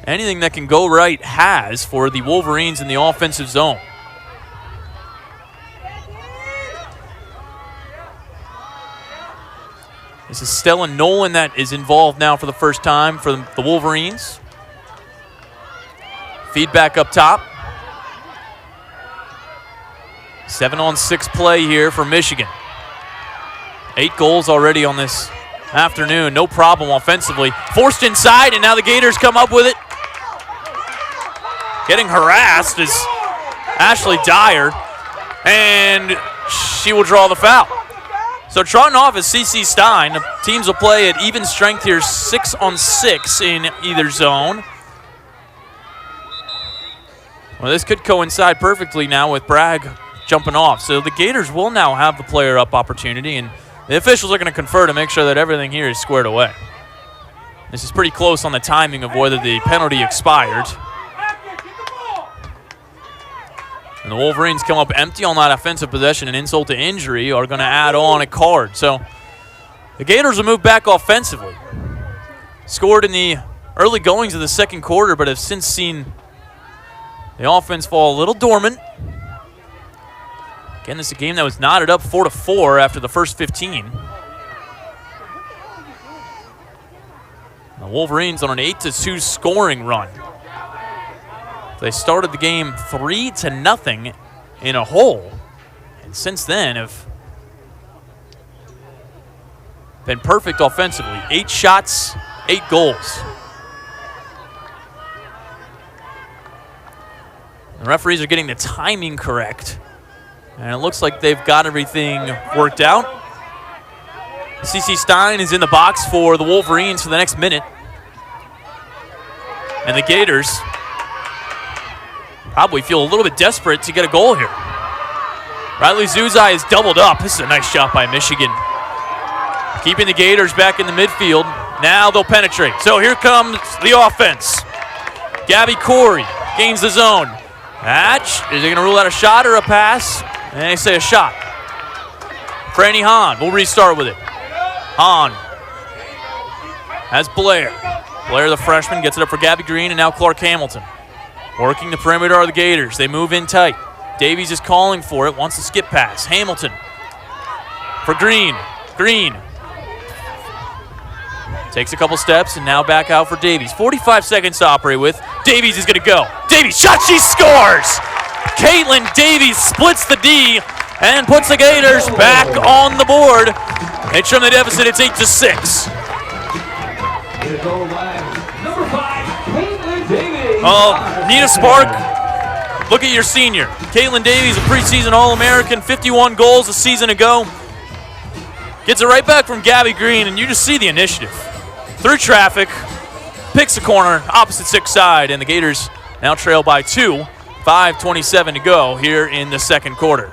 Anything that can go right has for the Wolverines in the offensive zone. This is Stella Nolan that is involved now for the first time for the Wolverines. Feedback up top. 7-on-6 play here for Michigan. 8 goals already on this afternoon. No problem offensively. Forced inside, and now the Gators come up with it. Getting harassed is Ashley Dyer, and she will draw the foul. So trotting off is CC Stein. The teams will play at even strength here, 6-on-6 in either zone. Well, this could coincide perfectly now with Bragg jumping off. So the Gators will now have the player up opportunity, and the officials are going to confer to make sure that everything here is squared away. This is pretty close on the timing of whether the penalty expired. And the Wolverines come up empty on that offensive possession, and insult to injury are going to add on a card. So the Gators will move back offensively. Scored in the early goings of the second quarter, but have since seen the offense fall a little dormant. Again, this is a game that was knotted up 4-4 after the first 15. The Wolverines on an 8-2 scoring run. They started the game 3-0 in a hole, and since then have been perfect offensively. 8 shots, 8 goals. The referees are getting the timing correct, and it looks like they've got everything worked out. CC Stein is in the box for the Wolverines for the next minute. And the Gators probably feel a little bit desperate to get a goal here. Riley Zuzai is doubled up. This is a nice shot by Michigan. Keeping the Gators back in the midfield. Now they'll penetrate. So here comes the offense. Gabby Corey gains the zone. Hatch, is he going to rule out a shot or a pass? And they say a shot. Franny Hahn will restart with it. Hahn has Blair. Blair, the freshman, gets it up for Gabby Green, and now Clark Hamilton. Working the perimeter are the Gators. They move in tight. Davies is calling for it, wants to skip pass. Hamilton for Green. Green takes a couple steps and now back out for Davies. 45 seconds to operate with. Davies is going to go. Davies, shot, she scores! Caitlin Davies splits the D and puts the Gators back on the board. They trim the deficit, it's 8-6. Number 5, Caitlin Davies. Oh, need a spark? Look at your senior. Caitlin Davies, a preseason All-American, 51 goals a season ago. Gets it right back from Gabby Green, and you just see the initiative. Through traffic, picks a corner, opposite six side, and the Gators now trail by 2. 5:27 to go here in the second quarter.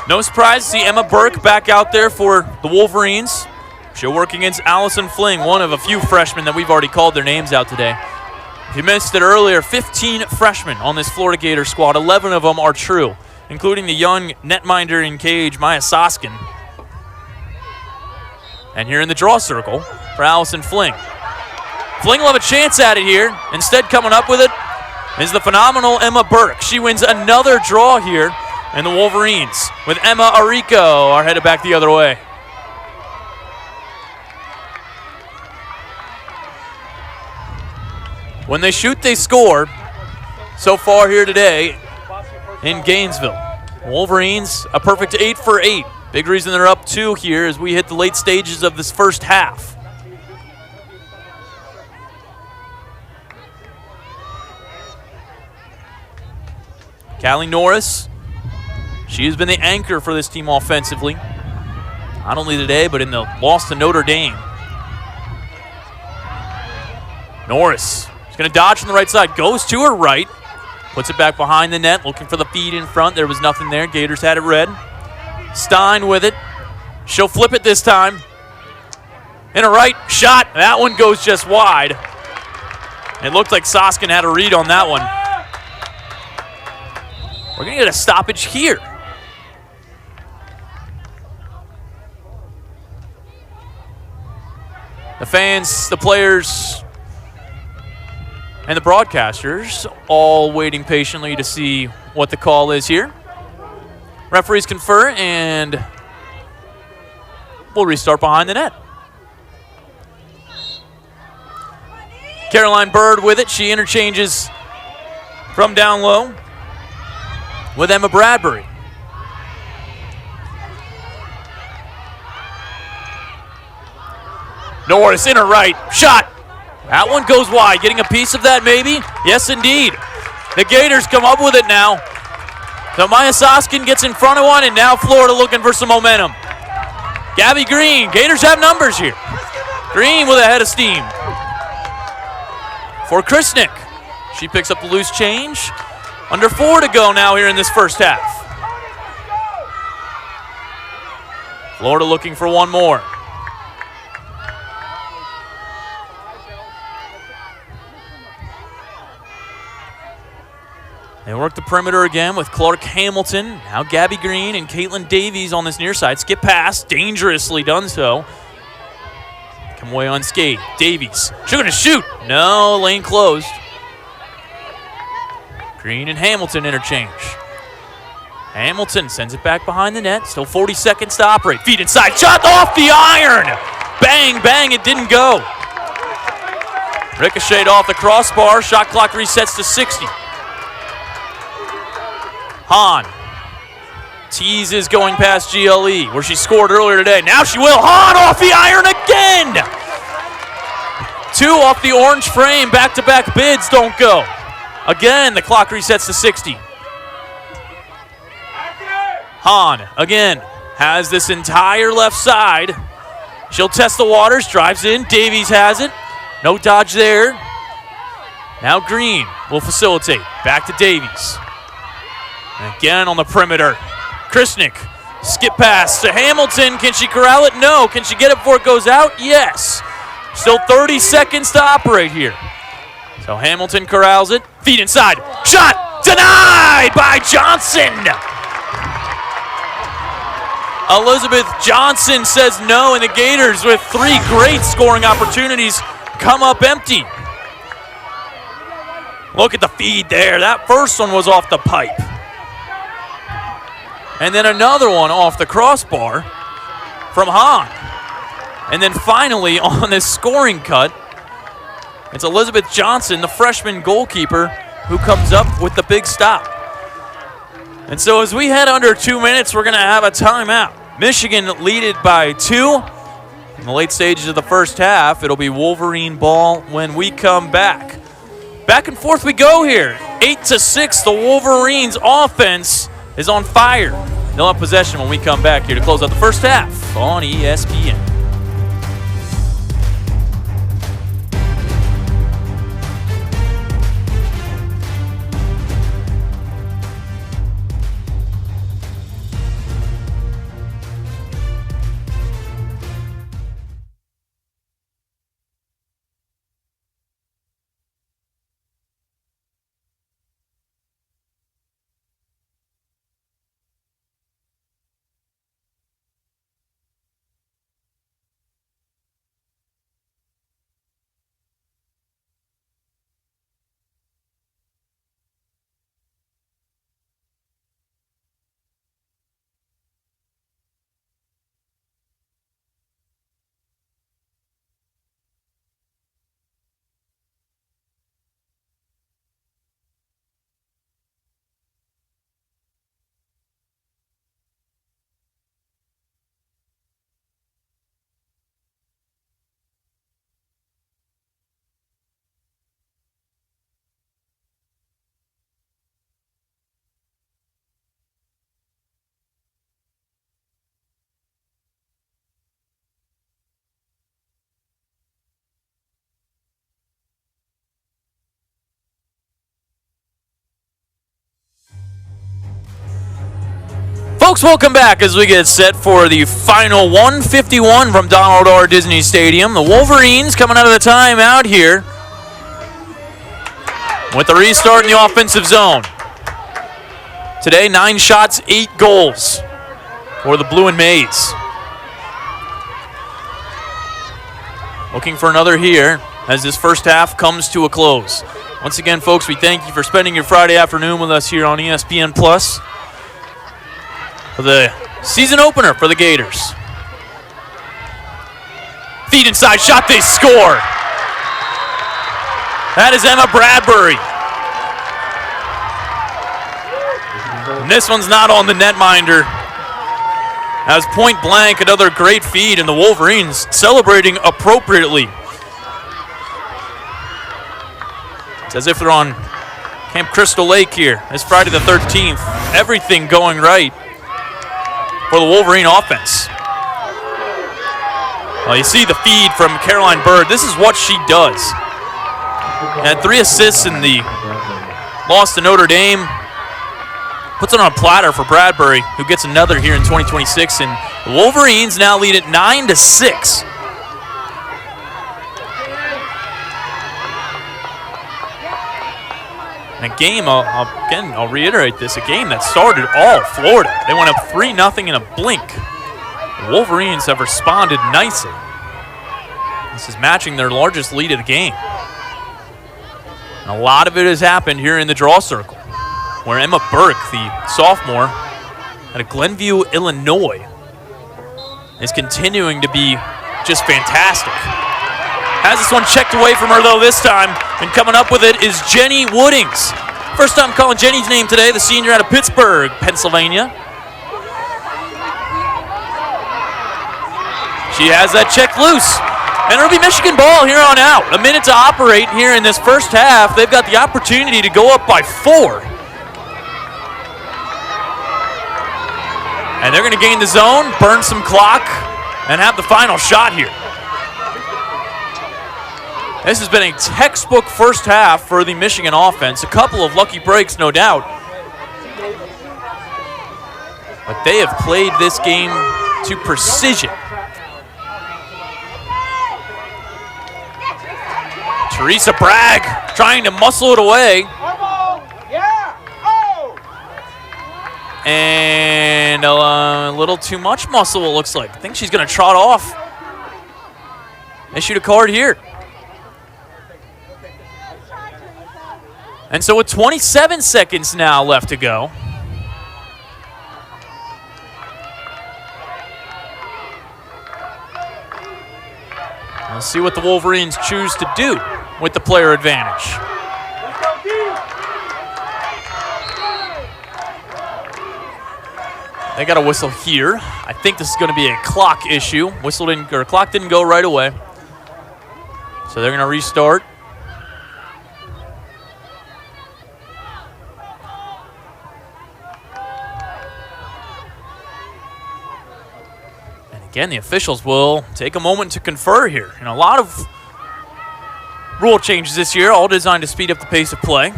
No surprise to see Emma Burke back out there for the Wolverines. She'll work against Allison Fling, one of a few freshmen that we've already called their names out today. If you missed it earlier, 15 freshmen on this Florida Gator squad. 11 of them are true, including the young netminder in cage, Maya Soskin. And here in the draw circle for Allison Fling. Fling will have a chance at it here. Instead, coming up with it is the phenomenal Emma Burke. She wins another draw here, and the Wolverines, with Emma Arico, are headed back the other way. When they shoot, they score. So far here today in Gainesville. Wolverines, a perfect 8 for 8. Big reason they're up 2 here as we hit the late stages of this first half. Callie Norris, she has been the anchor for this team offensively. Not only today, but in the loss to Notre Dame. Norris is going to dodge from the right side, goes to her right, puts it back behind the net, looking for the feed in front. There was nothing there. Gators had it red. Stein with it. She'll flip it this time. In a right shot. That one goes just wide. It looked like Soskin had a read on that one. We're going to get a stoppage here. The fans, the players, and the broadcasters all waiting patiently to see what the call is here. Referees confer, and we'll restart behind the net. Caroline Bird with it. She interchanges from down low with Emma Bradbury. Norris in her right. Shot. That one goes wide. Getting a piece of that maybe? Yes, indeed. The Gators come up with it now. So Maya Soskin gets in front of one, and now Florida looking for some momentum. Gabby Green, Gators have numbers here. Green with a head of steam. For Krisnick, she picks up the loose change. Under 4 to go now here in this first half. Florida looking for one more. They work the perimeter again with Clark Hamilton. Now Gabby Green and Caitlin Davies on this near side. Skip pass, dangerously done so. Come away unscathed. Davies, she's going to shoot. No, lane closed. Green and Hamilton interchange. Hamilton sends it back behind the net. Still 40 seconds to operate. Feet inside, shot off the iron. Bang, bang, it didn't go. Ricocheted off the crossbar. Shot clock resets to 60. Hahn teases going past GLE, where she scored earlier today. Now she will. Hahn off the iron again. 2 off the orange frame. Back-to-back bids don't go. Again, the clock resets to 60. Hahn, again, has this entire left side. She'll test the waters, drives in. Davies has it. No dodge there. Now Green will facilitate. Back to Davies. And again on the perimeter. Krisnick, skip pass to Hamilton. Can she corral it? No. Can she get it before it goes out? Yes. Still 30 seconds to operate here. So Hamilton corrals it. Feet inside. Shot denied by Johnson. Elizabeth Johnson says no, and the Gators, with 3 great scoring opportunities, come up empty. Look at the feed there. That first one was off the pipe. And then another one off the crossbar from Hahn. And then finally on this scoring cut, it's Elizabeth Johnson, the freshman goalkeeper, who comes up with the big stop. And so as we head under 2 minutes, we're going to have a timeout. Michigan lead it by 2. In the late stages of the first half, it'll be Wolverine ball when we come back. Back and forth we go here. 8-6, the Wolverines offense is on fire. They'll have possession when we come back here to close out the first half on ESPN. Folks, welcome back as we get set for the final 151 from Donald R. Disney Stadium. The Wolverines coming out of the timeout here with the restart in the offensive zone. Today, 9 shots, 8 goals for the Blue and Maize. Looking for another here as this first half comes to a close. Once again, folks, we thank you for spending your Friday afternoon with us here on ESPN Plus for the season opener for the Gators. Feet inside, shot, they score. That is Emma Bradbury. And this one's not on the netminder. As point blank, another great feed, and the Wolverines celebrating appropriately. It's as if they're on Camp Crystal Lake here. It's Friday the 13th. Everything going right for the Wolverine offense. Well, you see the feed from Caroline Bird. This is what she does. Had 3 assists in the loss to Notre Dame. Puts it on a platter for Bradbury, who gets another here in 2026. And the Wolverines now lead it 9-6. And a game, I'll reiterate this, a game that started all Florida. They went up 3-0 in a blink. The Wolverines have responded nicely. This is matching their largest lead of the game. And a lot of it has happened here in the draw circle, where Emma Burke, the sophomore out of Glenview, Illinois, is continuing to be just fantastic. Has this one checked away from her, though, this time. And coming up with it is Jenny Woodings. First time calling Jenny's name today, the senior out of Pittsburgh, Pennsylvania. She has that check loose. And it'll be Michigan ball here on out. A minute to operate here in this first half. They've got the opportunity to go up by 4. And they're going to gain the zone, burn some clock, and have the final shot here. This has been a textbook first half for the Michigan offense. A couple of lucky breaks, no doubt. But they have played this game to precision. Teresa Bragg trying to muscle it away. And a little too much muscle, it looks like. I think she's going to trot off. Issued a card here. And so with 27 seconds now left to go, we'll see what the Wolverines choose to do with the player advantage. They got a whistle here. I think this is going to be a clock issue. Clock didn't go right away. So they're going to restart. And again, the officials will take a moment to confer here. And a lot of rule changes this year, all designed to speed up the pace of play.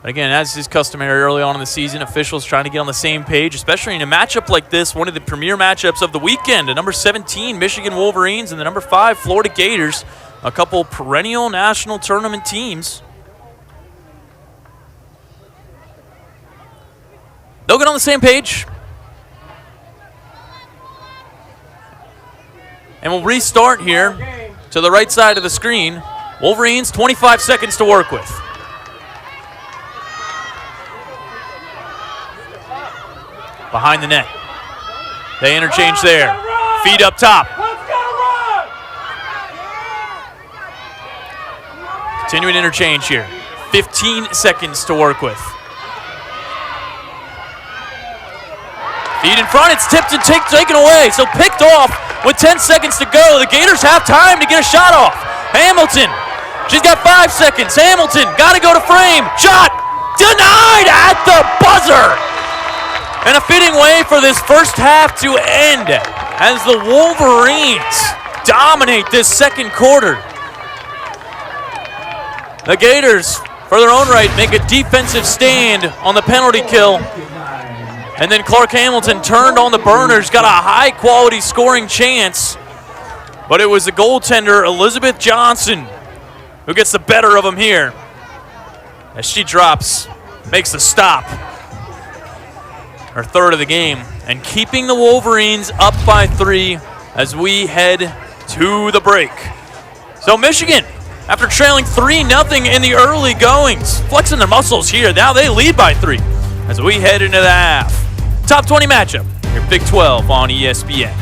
But again, as is customary early on in the season, officials trying to get on the same page, especially in a matchup like this, one of the premier matchups of the weekend. The number 17 Michigan Wolverines and the number 5 Florida Gators, a couple perennial national tournament teams. They'll get on the same page. And we'll restart here to the right side of the screen. Wolverines, 25 seconds to work with. Behind the net. They interchange there. Feed up top. Continuing interchange here. 15 seconds to work with. Feed in front. It's tipped and taken away. So picked off with 10 seconds to go. The Gators have time to get a shot off. Hamilton. She's got 5 seconds. Hamilton got to go to frame. Shot denied at the buzzer. And a fitting way for this first half to end as the Wolverines dominate this second quarter. The Gators, for their own right, make a defensive stand on the penalty kill. And then Clark Hamilton turned on the burners, got a high-quality scoring chance. But it was the goaltender, Elizabeth Johnson, who gets the better of him here. As she drops, makes the stop. Her third of the game, and keeping the Wolverines up by 3 as we head to the break. So Michigan, after trailing 3-0 in the early goings, flexing their muscles here. Now they lead by 3 as we head into the half. Top 20 matchup, your Big 12 on ESPN.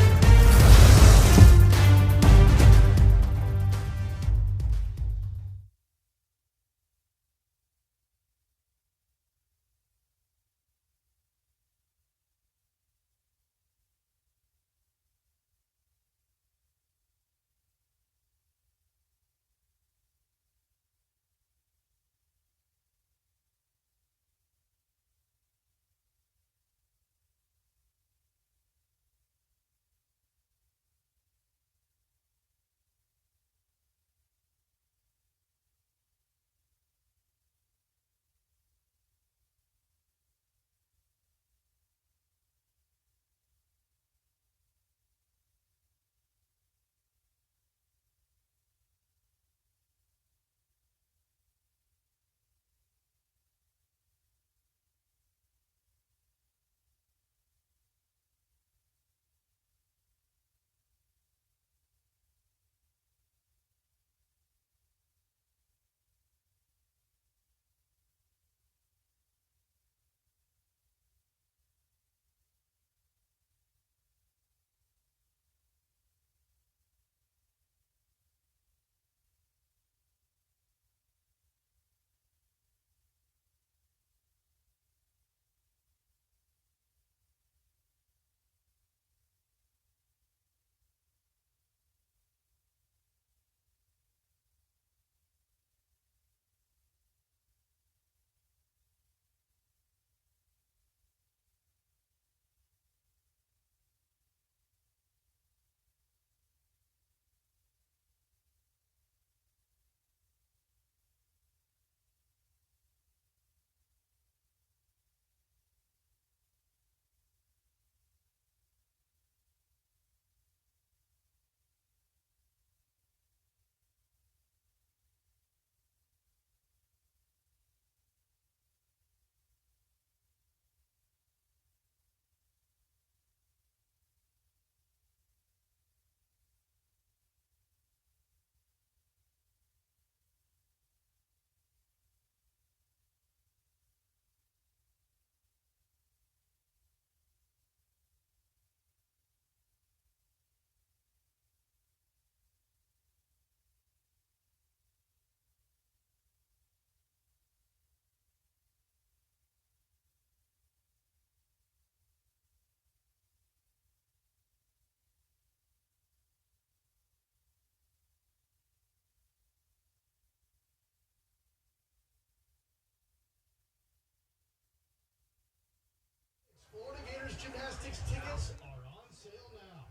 Gymnastics tickets are on sale now.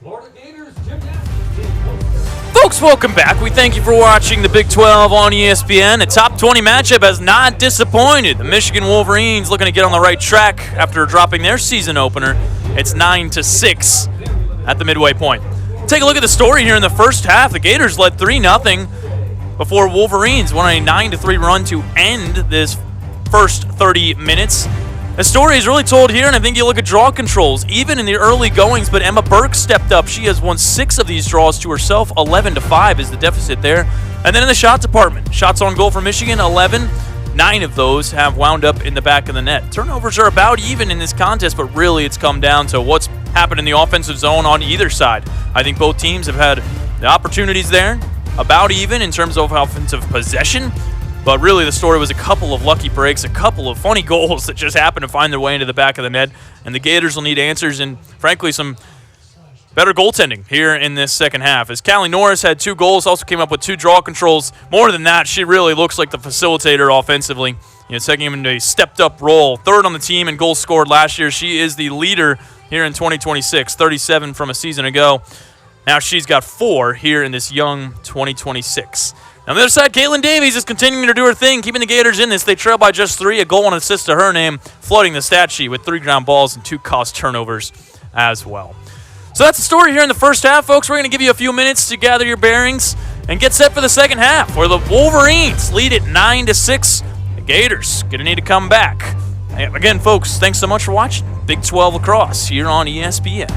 Florida Gators Gymnastics team poster. Folks, welcome back. We thank you for watching the Big 12 on ESPN. A top 20 matchup has not disappointed. The Michigan Wolverines looking to get on the right track after dropping their season opener. It's 9-6 at the midway point. Take a look at the story here in the first half. The Gators led 3-0 before Wolverines won a 9-3 run to end this first 30 minutes. The story is really told here, and I think you look at draw controls, even in the early goings, but Emma Burke stepped up. She has won 6 of these draws to herself. 11-5 is the deficit there. And then in the shot department, shots on goal for Michigan, 11. 9 of those have wound up in the back of the net. Turnovers are about even in this contest, but really it's come down to what's happened in the offensive zone on either side. I think both teams have had the opportunities there, about even in terms of offensive possession. But really, the story was a couple of lucky breaks, a couple of funny goals that just happened to find their way into the back of the net. And the Gators will need answers and, frankly, some better goaltending here in this second half. As Callie Norris had 2 goals, also came up with 2 draw controls. More than that, she really looks like the facilitator offensively. Taking him into a stepped-up role. 3rd on the team in goals scored last year. She is the leader here in 2026, 37 from a season ago. Now she's got 4 here in this young 2026. On the other side, Caitlin Davies is continuing to do her thing, keeping the Gators in this. They trail by just 3, a goal and assist to her name, flooding the stat sheet with 3 ground balls and 2 caused turnovers as well. So that's the story here in the first half, folks. We're going to give you a few minutes to gather your bearings and get set for the second half, where the Wolverines lead at 9-6. The Gators going to need to come back. Again, folks, thanks so much for watching Big 12 Lacrosse here on ESPN.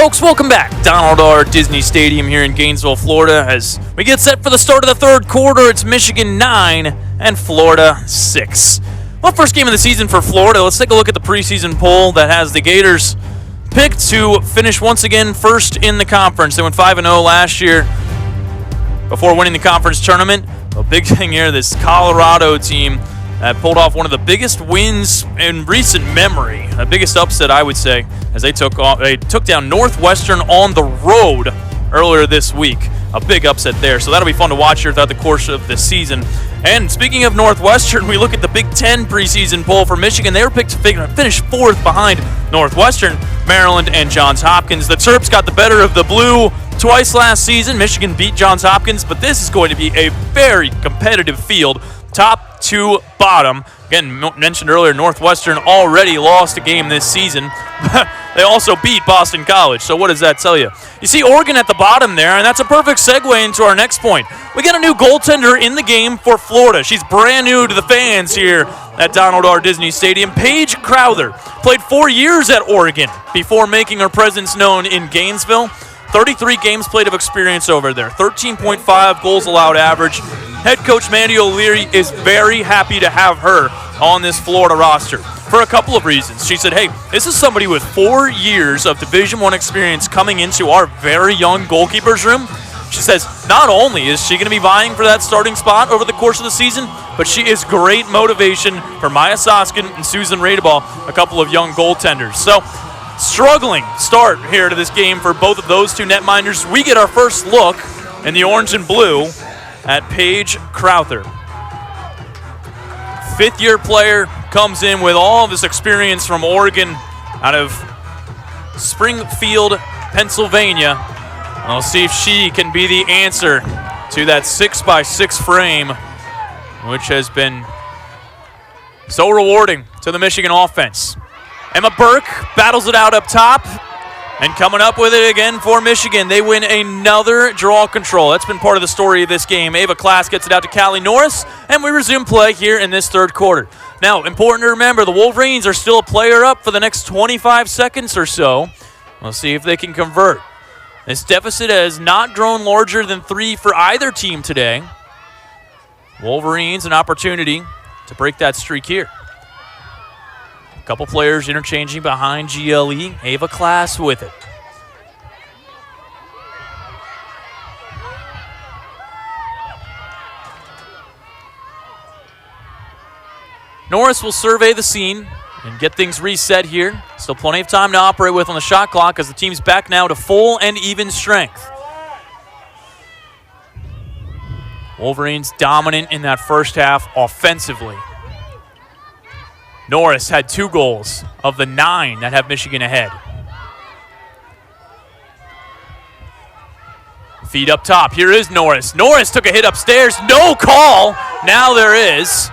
Folks, welcome back. Donald R. Disney Stadium here in Gainesville, Florida. As we get set for the start of the third quarter, it's Michigan 9 and Florida 6. Well, first game of the season for Florida. Let's take a look at the preseason poll that has the Gators picked to finish once again first in the conference. They went 5-0 last year before winning the conference tournament. A big thing here, this Colorado team that pulled off one of the biggest wins in recent memory, the biggest upset, I would say, as they took down Northwestern on the road earlier this week. A big upset there, so that'll be fun to watch here throughout the course of the season. And speaking of Northwestern, we look at the Big Ten preseason poll for Michigan. They were picked to finish fourth behind Northwestern, Maryland, and Johns Hopkins. The Terps got the better of the blue twice last season. Michigan beat Johns Hopkins, but this is going to be a very competitive field, top to bottom. Again, mentioned earlier, Northwestern already lost a game this season. They also beat Boston College, so what does that tell you? You see Oregon at the bottom there, and that's a perfect segue into our next point. We got a new goaltender in the game for Florida. She's brand new to the fans here at Donald R. Disney Stadium. Paige Crowther played 4 years at Oregon before making her presence known in Gainesville. 33 games played of experience over there, 13.5 goals allowed average. Head coach Mandy O'Leary is very happy to have her on this Florida roster for a couple of reasons. She said, hey, this is somebody with 4 years of Division I experience coming into our very young goalkeepers room. She says not only is she going to be vying for that starting spot over the course of the season, but she is great motivation for Maya Soskin and Susan Radeball, a couple of young goaltenders. So, struggling start here to this game for both of those two netminders. We get our first look in the orange and blue at Paige Crowther. Fifth-year player, comes in with all of this experience from Oregon out of Springfield, Pennsylvania. We'll see if she can be the answer to that 6x6 frame, which has been so rewarding to the Michigan offense. Emma Burke battles it out up top, and coming up with it again for Michigan. They win another draw control. That's been part of the story of this game. Ava Klass gets it out to Callie Norris, and we resume play here in this third quarter. Now, important to remember, the Wolverines are still a player up for the next 25 seconds or so. We'll see if they can convert. This deficit has not grown larger than 3 for either team today. Wolverines an opportunity to break that streak here. A couple players interchanging behind GLE. Ava Klass with it. Norris will survey the scene and get things reset here. Still plenty of time to operate with on the shot clock as the team's back now to full and even strength. Wolverines dominant in that first half offensively. Norris had 2 goals of the 9 that have Michigan ahead. Feed up top. Here is Norris. Norris took a hit upstairs. No call. Now there is.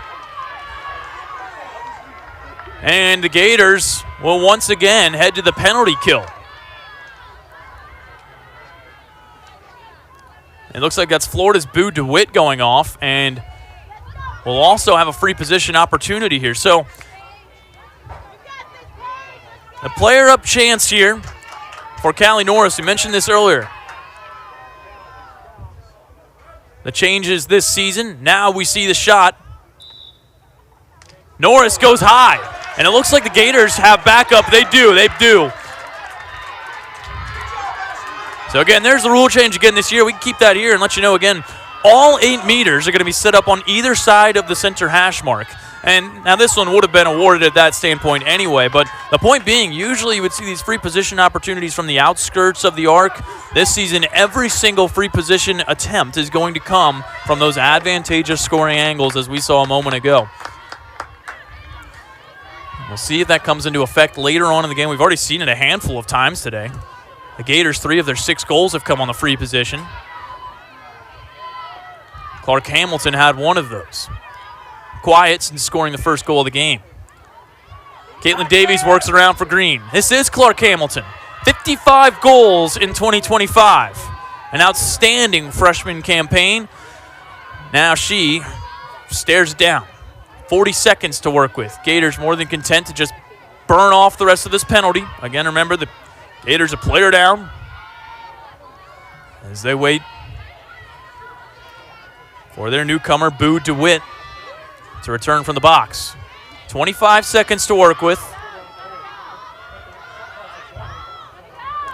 And the Gators will once again head to the penalty kill. It looks like that's Florida's Boo DeWitt going off, and we'll also have a free position opportunity here. So, a player up chance here for Callie Norris. We mentioned this earlier. The changes this season. Now we see the shot. Norris goes high. And it looks like the Gators have backup. They do. So again, there's the rule change again this year. We can keep that here and let you know again, all 8 meters are going to be set up on either side of the center hash mark. And now this one would have been awarded at that standpoint anyway, but the point being, usually you would see these free position opportunities from the outskirts of the arc. This season, every single free position attempt is going to come from those advantageous scoring angles as we saw a moment ago. We'll see if that comes into effect later on in the game. We've already seen it a handful of times today. The Gators, 3 of their 6 goals have come on the free position. Clark Hamilton had 1 of those. Quiet since scoring the first goal of the game. Caitlin Davies works around for Green. This is Clark Hamilton. 55 goals in 2025. An outstanding freshman campaign. Now she stares it down. 40 seconds to work with. Gators more than content to just burn off the rest of this penalty. Again, remember the Gators a player down as they wait for their newcomer, Boo DeWitt, to return from the box. 25 seconds to work with.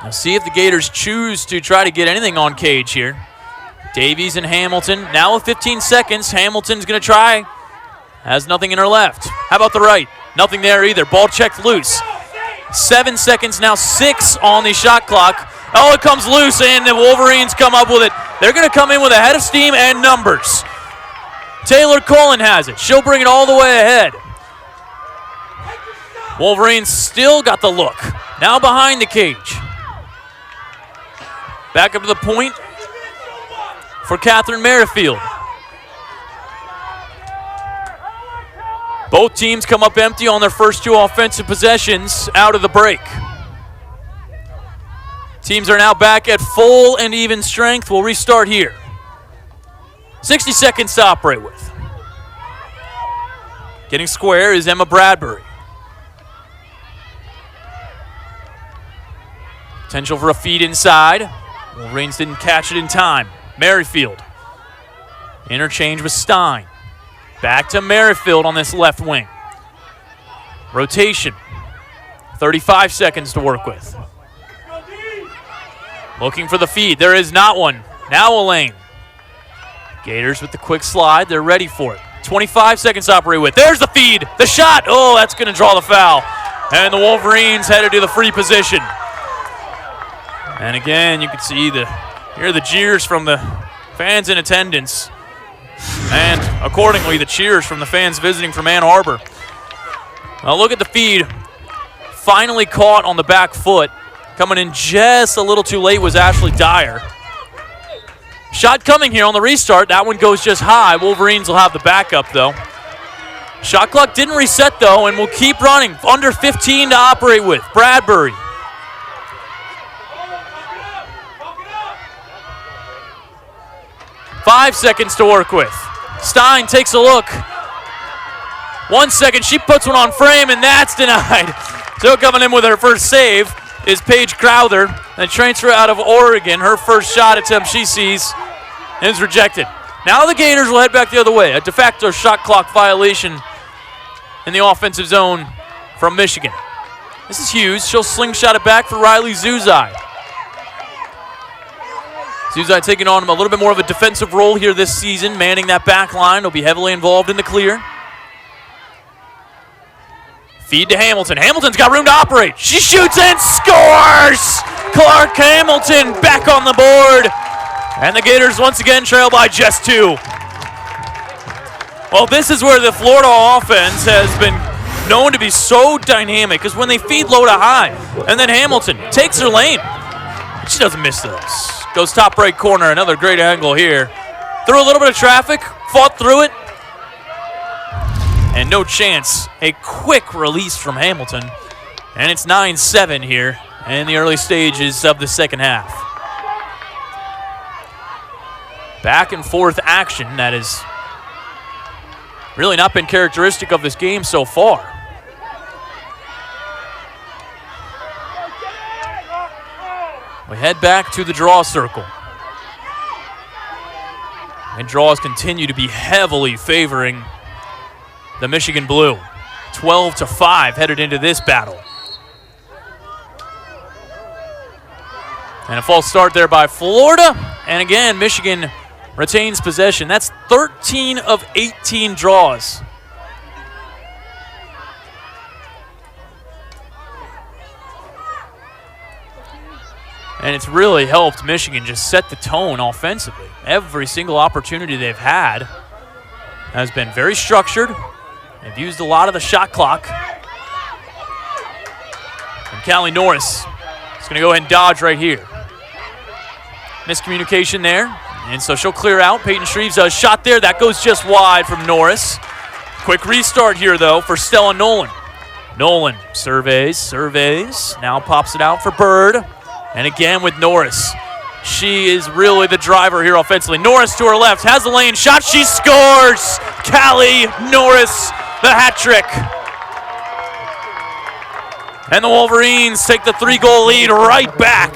Now see if the Gators choose to try to get anything on Cage here. Davies and Hamilton. Now with 15 seconds, Hamilton's going to try. Has nothing in her left. How about the right? Nothing there either. Ball checked loose. 7 seconds now, 6 on the shot clock. Oh, it comes loose, and the Wolverines come up with it. They're going to come in with a head of steam and numbers. Taylor Cullen has it. She'll bring it all the way ahead. Wolverines still got the look. Now behind the cage. Back up to the point for Catherine Merrifield. Both teams come up empty on their first 2 offensive possessions out of the break. Teams are now back at full and even strength. We'll restart here. 60 seconds to operate with. Getting square is Emma Bradbury. Potential for a feed inside. Wolverines didn't catch it in time. Merrifield. Interchange with Stein. Back to Merrifield on this left wing. Rotation. 35 seconds to work with. Looking for the feed. There is not one. Now Elaine. Gators with the quick slide. They're ready for it. 25 seconds to operate with. There's the feed. The shot. Oh, that's going to draw the foul. And the Wolverines headed to the free position. And again, you can see hear the jeers from the fans in attendance. And accordingly, the cheers from the fans visiting from Ann Arbor. Now look at the feed. Finally caught on the back foot. Coming in just a little too late was Ashley Dyer. Shot coming here on the restart. That one goes just high. Wolverines will have the backup, though. Shot clock didn't reset, though, and we'll keep running. Under 15 to operate with. Bradbury. Five seconds to work with. Stein takes a look. 1 second, she puts one on frame, and that's denied. So coming in with her first save is Paige Crowther, a transfer out of Oregon. Her first shot attempt she sees is rejected. Now the Gators will head back the other way. A de facto shot clock violation in the offensive zone from Michigan. This is Hughes. She'll slingshot it back for Riley Zuzai. Zuzai taking on a little bit more of a defensive role here this season, manning that back line. Will be heavily involved in the clear. Feed to Hamilton. Hamilton's got room to operate. She shoots and scores! Clark Hamilton back on the board. And the Gators once again trail by just 2. Well, this is where the Florida offense has been known to be so dynamic, because when they feed low to high, and then Hamilton takes her lane. She doesn't miss those. Goes top right corner, another great angle here. Through a little bit of traffic, fought through it. And no chance. A quick release from Hamilton. And it's 9-7 here in the early stages of the second half. Back and forth action that has really not been characteristic of this game so far. We head back to the draw circle. And draws continue to be heavily favoring the Michigan Blue. 12-5 headed into this battle. And a false start there by Florida. And again, Michigan retains possession. That's 13 of 18 draws. And it's really helped Michigan just set the tone offensively. Every single opportunity they've had has been very structured. They've used a lot of the shot clock. And Callie Norris is going to go ahead and dodge right here. Miscommunication there. And so she'll clear out. Peyton Shreves does shot there. That goes just wide from Norris. Quick restart here, though, for Stella Nolan. Nolan surveys. Now pops it out for Bird. And again with Norris. She is really the driver here offensively. Norris to her left, has the lane shot, she scores! Callie Norris, the hat trick. And the Wolverines take the 3-goal lead right back.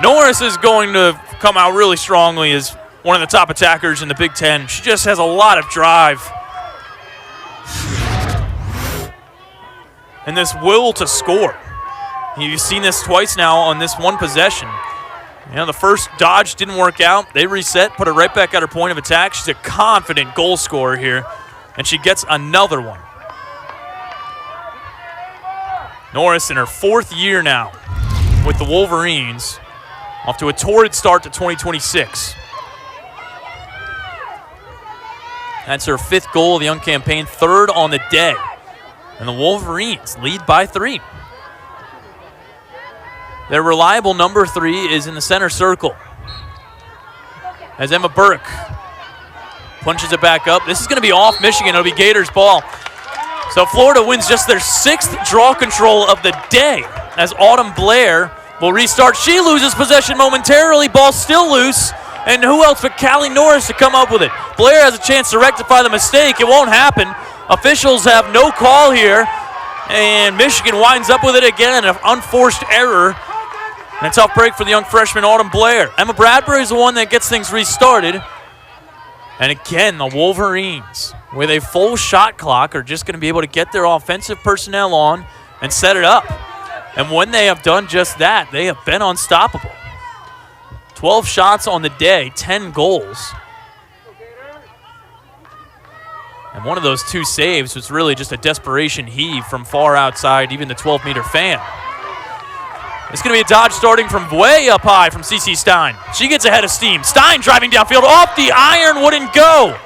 Norris is going to come out really strongly as one of the top attackers in the Big Ten. She just has a lot of drive. And this will to score. You've seen this twice now on this one possession. You know, the first dodge didn't work out. They reset, put her right back at her point of attack. She's a confident goal scorer here, and she gets another one. Norris in her 4th year now with the Wolverines, off to a torrid start to 2026. That's her 5th goal of the young campaign, 3rd on the day. And the Wolverines lead by 3. Their reliable number 3 is in the center circle as Emma Burke punches it back up. This is going to be off Michigan. It'll be Gators' ball. So Florida wins just their 6th draw control of the day as Autumn Blair will restart. She loses possession momentarily. Ball still loose. And who else but Callie Norris to come up with it? Blair has a chance to rectify the mistake. It won't happen. Officials have no call here. And Michigan winds up with it again. An unforced error. And a tough break for the young freshman, Autumn Blair. Emma Bradbury is the one that gets things restarted. And again, the Wolverines, with a full shot clock, are just going to be able to get their offensive personnel on and set it up. And when they have done just that, they have been unstoppable. 12 shots on the day, 10 goals. And one of those 2 saves was really just a desperation heave from far outside, even the 12-meter fan. It's going to be a dodge starting from way up high from CC Stein. She gets ahead of steam. Stein driving downfield off the iron, wouldn't go.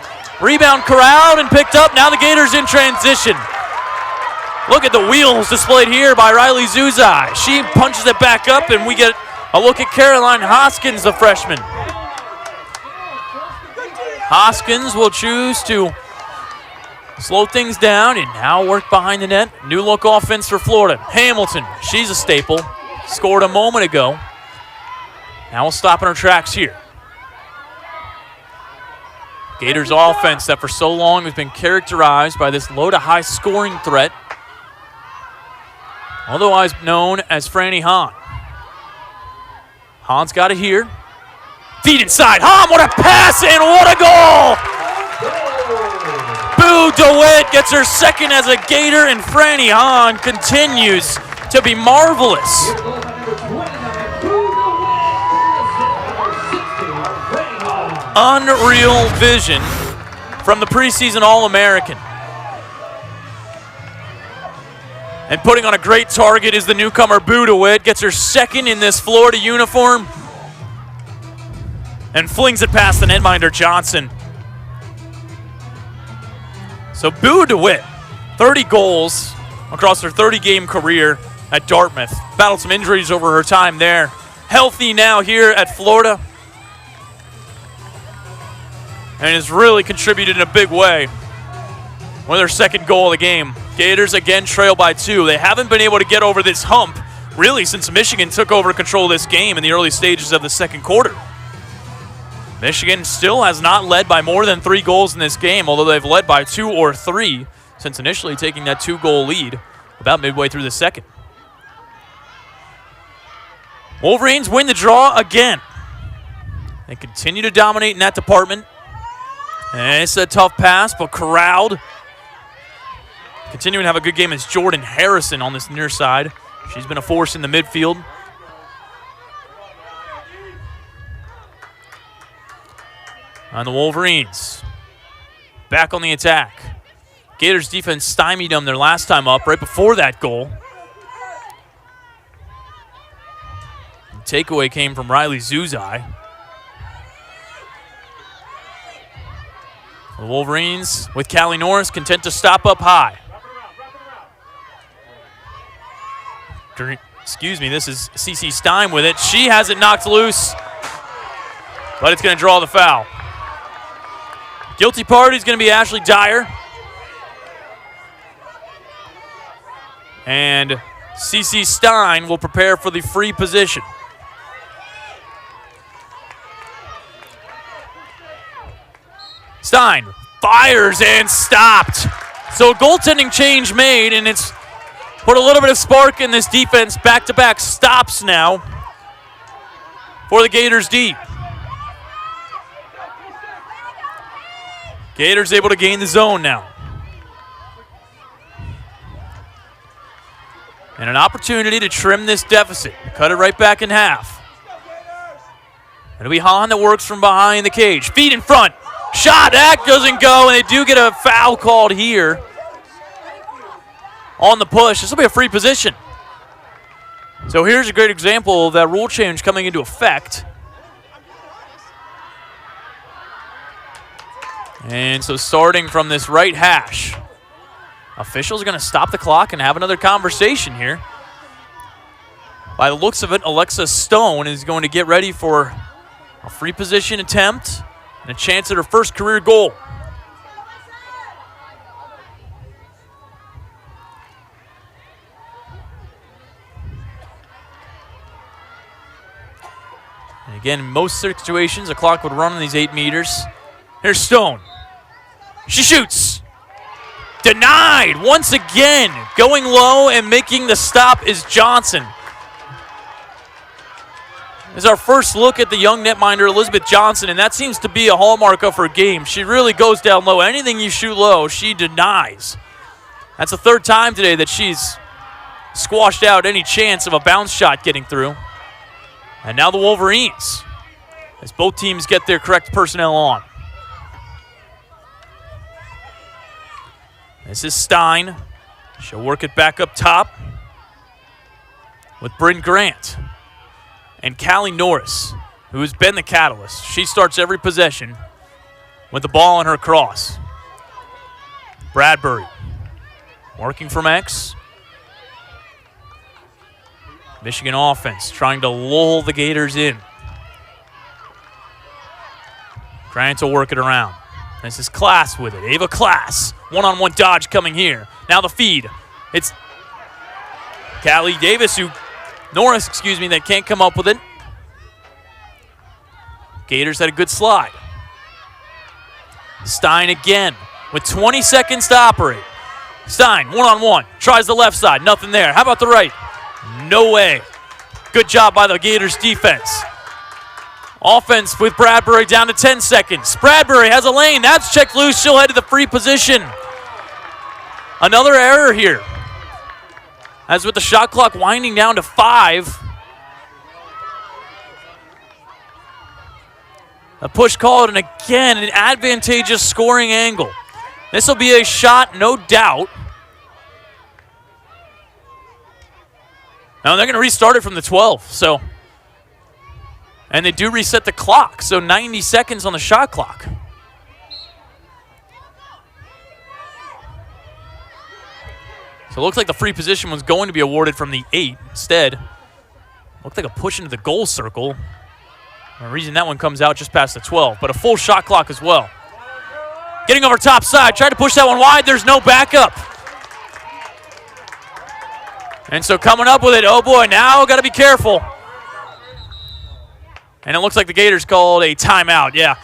Rebound corralled and picked up. Now the Gators in transition. Look at the wheels displayed here by Riley Zuzai. She punches it back up, and we get a look at Caroline Hoskins, the freshman. Hoskins will choose to slow things down and now work behind the net. New look offense for Florida. Hamilton, she's a staple. Scored a moment ago. Now we'll stop in her tracks here. Gators offense that for so long has been characterized by this low to high scoring threat, otherwise known as Franny Hahn. Hahn's got it here. Feed inside. Hahn, what a pass and what a goal! Boo DeWitt gets her 2nd as a Gator, and Franny Hahn continues to be marvelous. Unreal vision from the preseason All-American. And putting on a great target is the newcomer Boo DeWitt. Gets her 2nd in this Florida uniform. And flings it past the netminder Johnson. So Boo DeWitt, 30 goals across her 30-game career at Dartmouth. Battled some injuries over her time there. Healthy now here at Florida. And has really contributed in a big way with her 2nd goal of the game. Gators again trail by 2. They haven't been able to get over this hump really since Michigan took over control of this game in the early stages of the 2nd quarter. Michigan still has not led by more than 3 goals in this game, although they've led by 2 or 3 since initially taking that 2-goal lead about midway through the 2nd. Wolverines win the draw again. They continue to dominate in that department. And it's a tough pass, but corralled. Continuing to have a good game is Jordan Harrison on this near side. She's been a force in the midfield. And the Wolverines back on the attack. Gators defense stymied them their last time up, right before that goal. The takeaway came from Riley Zuzai. The Wolverines, with Callie Norris, content to stop up high. Excuse me, this is CC Stein with it. She has it knocked loose, but it's going to draw the foul. Guilty party is going to be Ashley Dyer. And CC Stein will prepare for the free position. Stein fires and stopped. So a goaltending change made, and it's put a little bit of spark in this defense. Back-to-back stops now for the Gators D. Gators able to gain the zone now. And an opportunity to trim this deficit. Cut it right back in half. It'll be Hahn that works from behind the cage. Feet in front. Shot. That doesn't go, and they do get a foul called here on the push. This will be a free position. So here's a great example of that rule change coming into effect. And so starting from this right hash, officials are going to stop the clock and have another conversation here. By the looks of it, Alexa Stone is going to get ready for a free position attempt and a chance at her first career goal. And again, in most situations, the clock would run on these 8 meters. Here's Stone. She shoots. Denied once again. Going low and making the stop is Johnson. This is our first look at the young netminder, Elizabeth Johnson, and that seems to be a hallmark of her game. She really goes down low. Anything you shoot low, she denies. That's the third time today that she's squashed out any chance of a bounce shot getting through. And now the Wolverines, as both teams get their correct personnel on. This is Stein. She'll work it back up top with Bryn Grant. And Callie Norris, who has been the catalyst. She starts every possession with the ball in her cross. Bradbury working from X. Michigan offense trying to lull the Gators in. Grant will work it around. This is Class with it. Ava Class. One-on-one dodge coming here. Now the feed. It's Callie Davis, Norris, that can't come up with it. Gators had a good slide. Stein again with 20 seconds to operate. Stein, one-on-one. Tries the left side. Nothing there. How about the right? No way. Good job by the Gators defense. Offense with Bradbury down to 10 seconds. Bradbury has a lane. That's checked loose. She'll head to the free position. Another error here. As with the shot clock winding down to 5. A push called, and again, an advantageous scoring angle. This will be a shot, no doubt. Now they're going to restart it from the 12, so. And they do reset the clock, so 90 seconds on the shot clock. So it looks like the free position was going to be awarded from the 8 instead. Looked like a push into the goal circle. The reason that one comes out just past the 12, but a full shot clock as well. Getting over top side, tried to push that one wide. There's no backup. And so coming up with it, oh boy, now got to be careful. And it looks like the Gators called a timeout, yeah.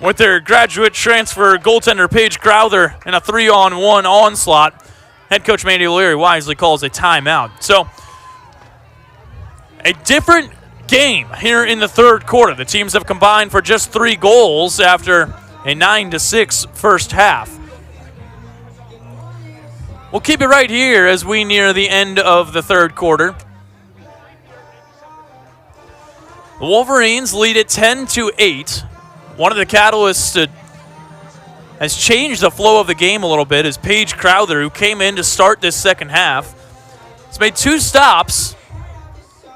With their graduate transfer goaltender Paige Crowther in a 3-on-1 onslaught, head coach Mandy O'Leary wisely calls a timeout. So a different game here in the third quarter. The teams have combined for just 3 goals after a 9-6 first half. We'll keep it right here as we near the end of the third quarter. The Wolverines lead it 10-8. One of the catalysts has changed the flow of the game a little bit is Paige Crowther, who came in to start this second half. Has made 2 stops,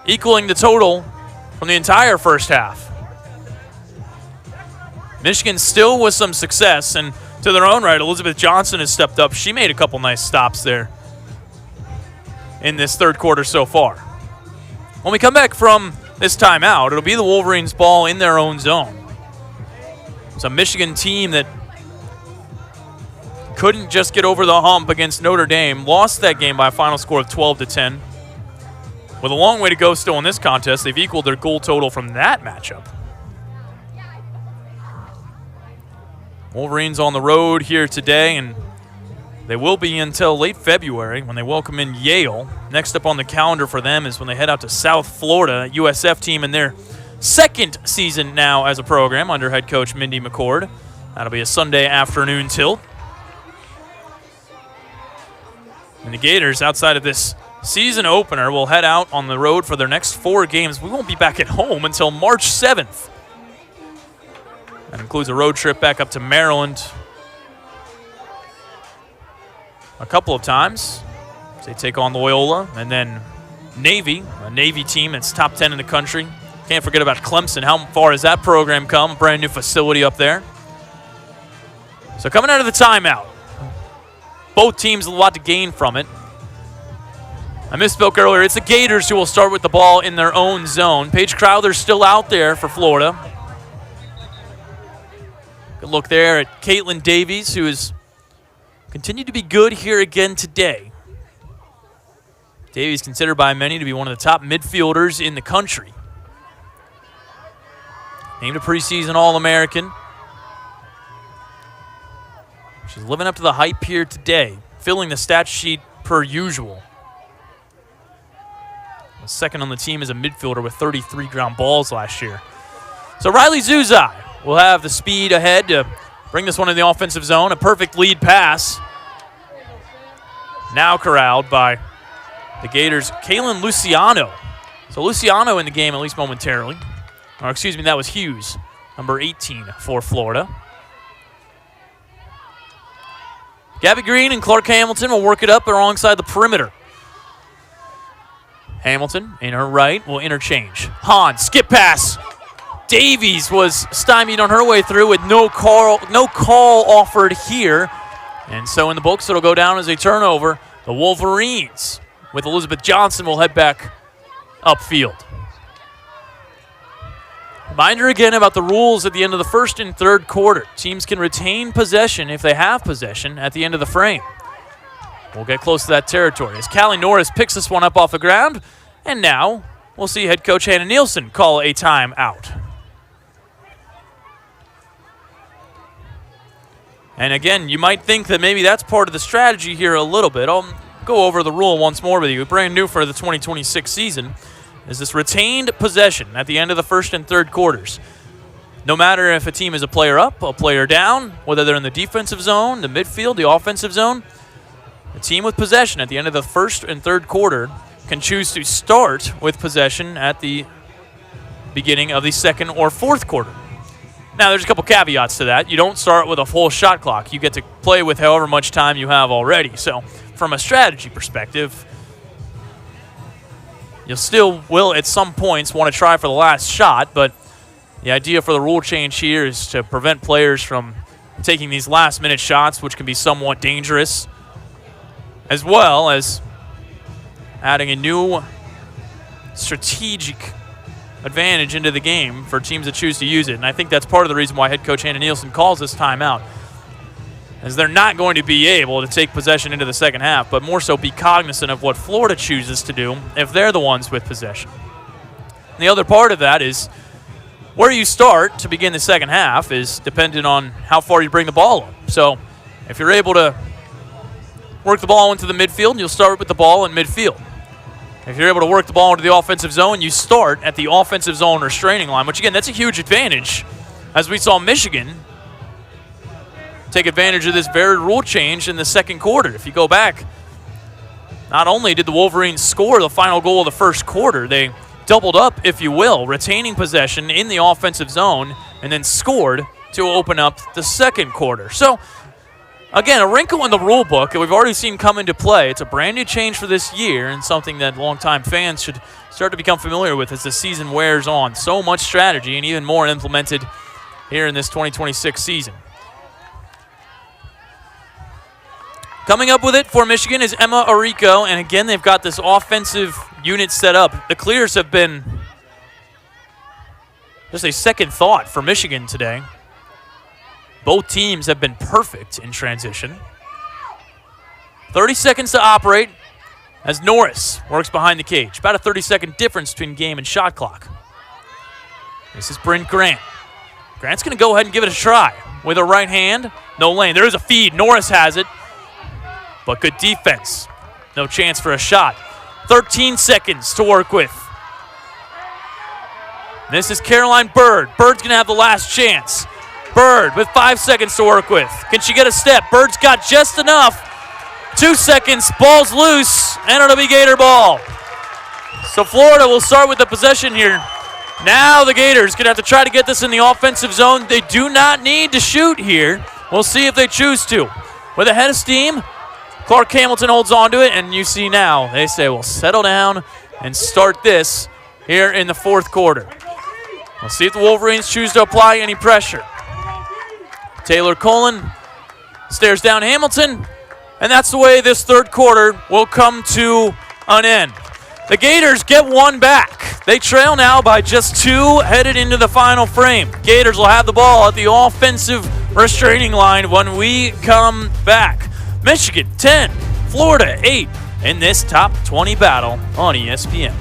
equaling the total from the entire first half. Michigan still with some success, and to their own right, Elizabeth Johnson has stepped up. She made a couple nice stops there in this third quarter so far. When we come back from this timeout, it'll be the Wolverines' ball in their own zone. It's a Michigan team that couldn't just get over the hump against Notre Dame, lost that game by a final score of 12-10. With a long way to go still in this contest, they've equaled their goal total from that matchup. Wolverines on the road here today, and They will be until late February when they welcome in Yale. Next up on the calendar for them is when they head out to South Florida, USF team in their second season now as a program under head coach Mindy McCord. That'll be a Sunday afternoon tilt. And the Gators, outside of this season opener, will head out on the road for their next 4 games. We won't be back at home until March 7th. That includes a road trip back up to Maryland a couple of times. They take on Loyola, and then Navy, a Navy team that's top 10 in the country. Can't forget about Clemson. How far has that program come? A brand new facility up there. So coming out of the timeout, both teams a lot to gain from it. I misspoke earlier. It's the Gators who will start with the ball in their own zone. Paige Crowther's still out there for Florida. Good look there at Caitlin Davies, who has continued to be good here again today. Davies considered by many to be one of the top midfielders in the country. Named a preseason All-American. She's living up to the hype here today, filling the stat sheet per usual. Second on the team as a midfielder with 33 ground balls last year. So Riley Zuzai will have the speed ahead to bring this one in the offensive zone. A perfect lead pass. Now corralled by the Gators' Kaylin Luciano. So Luciano in the game, at least momentarily. Or excuse me, that was Hughes, number 18 for Florida. Gabby Green and Clark Hamilton will work it up alongside the perimeter. Hamilton in her right will interchange. Hahn, skip pass. Davies was stymied on her way through with no call offered here. And so in the books, it'll go down as a turnover. The Wolverines, with Elizabeth Johnson, will head back upfield. Reminder again about the rules at the end of the first and third quarter. Teams can retain possession if they have possession at the end of the frame. We'll get close to that territory as Callie Norris picks this one up off the ground. And now we'll see head coach Hannah Nielsen call a timeout. And again, you might think that maybe that's part of the strategy here a little bit. I'll go over the rule once more with you. Brand new for the 2026 season is this retained possession at the end of the first and third quarters. No matter if a team is a player up, a player down, whether they're in the defensive zone, the midfield, the offensive zone, the team with possession at the end of the first and third quarter can choose to start with possession at the beginning of the second or fourth quarter. Now, there's a couple caveats to that. You don't start with a full shot clock. You get to play with however much time you have already. So, from a strategy perspective, you still will at some points want to try for the last shot, but the idea for the rule change here is to prevent players from taking these last-minute shots, which can be somewhat dangerous, as well as adding a new strategic advantage into the game for teams that choose to use it. And I think that's part of the reason why head coach Hannah Nielsen calls this timeout, as they're not going to be able to take possession into the second half, but more so be cognizant of what Florida chooses to do if they're the ones with possession. And the other part of that is where you start to begin the second half is dependent on how far you bring the ball up. So if you're able to work the ball into the midfield, you'll start with the ball in midfield. If you're able to work the ball into the offensive zone, you start at the offensive zone restraining line, which, again, that's a huge advantage, as we saw Michigan take advantage of this very rule change in the second quarter. If you go back, not only did the Wolverines score the final goal of the first quarter, they doubled up, if you will, retaining possession in the offensive zone and then scored to open up the second quarter. So, again, a wrinkle in the rule book that we've already seen come into play. It's a brand new change for this year and something that longtime fans should start to become familiar with as the season wears on. So much strategy and even more implemented here in this 2026 season. Coming up with it for Michigan is Emma Arico, and again, they've got this offensive unit set up. The clears have been just a second thought for Michigan today. Both teams have been perfect in transition. 30 seconds to operate as Norris works behind the cage. About a 30-second difference between game and shot clock. This is Bryn Grant. Grant's going to go ahead and give it a try with her right hand. No lane. There is a feed. Norris has it. but good defense. No chance for a shot. 13 seconds to work with. This is Caroline Bird. Bird's going to have the last chance. Bird with 5 seconds to work with. Can she get a step? Bird's got just enough. 2 seconds, ball's loose, and it'll be Gator ball. So Florida will start with the possession here. Now the Gators going to have to try to get this in the offensive zone. They do not need to shoot here. We'll see if they choose to. With a head of steam, Clark Hamilton holds on to it, and you see now they say, we'll settle down and start this here in the fourth quarter. We'll see if the Wolverines choose to apply any pressure. Taylor Cullen stares down Hamilton, and that's the way this third quarter will come to an end. The Gators get one back. They trail now by just 2 headed into the final frame. Gators will have the ball at the offensive restraining line when we come back. Michigan 10, Florida 8 in this top 20 battle on ESPN.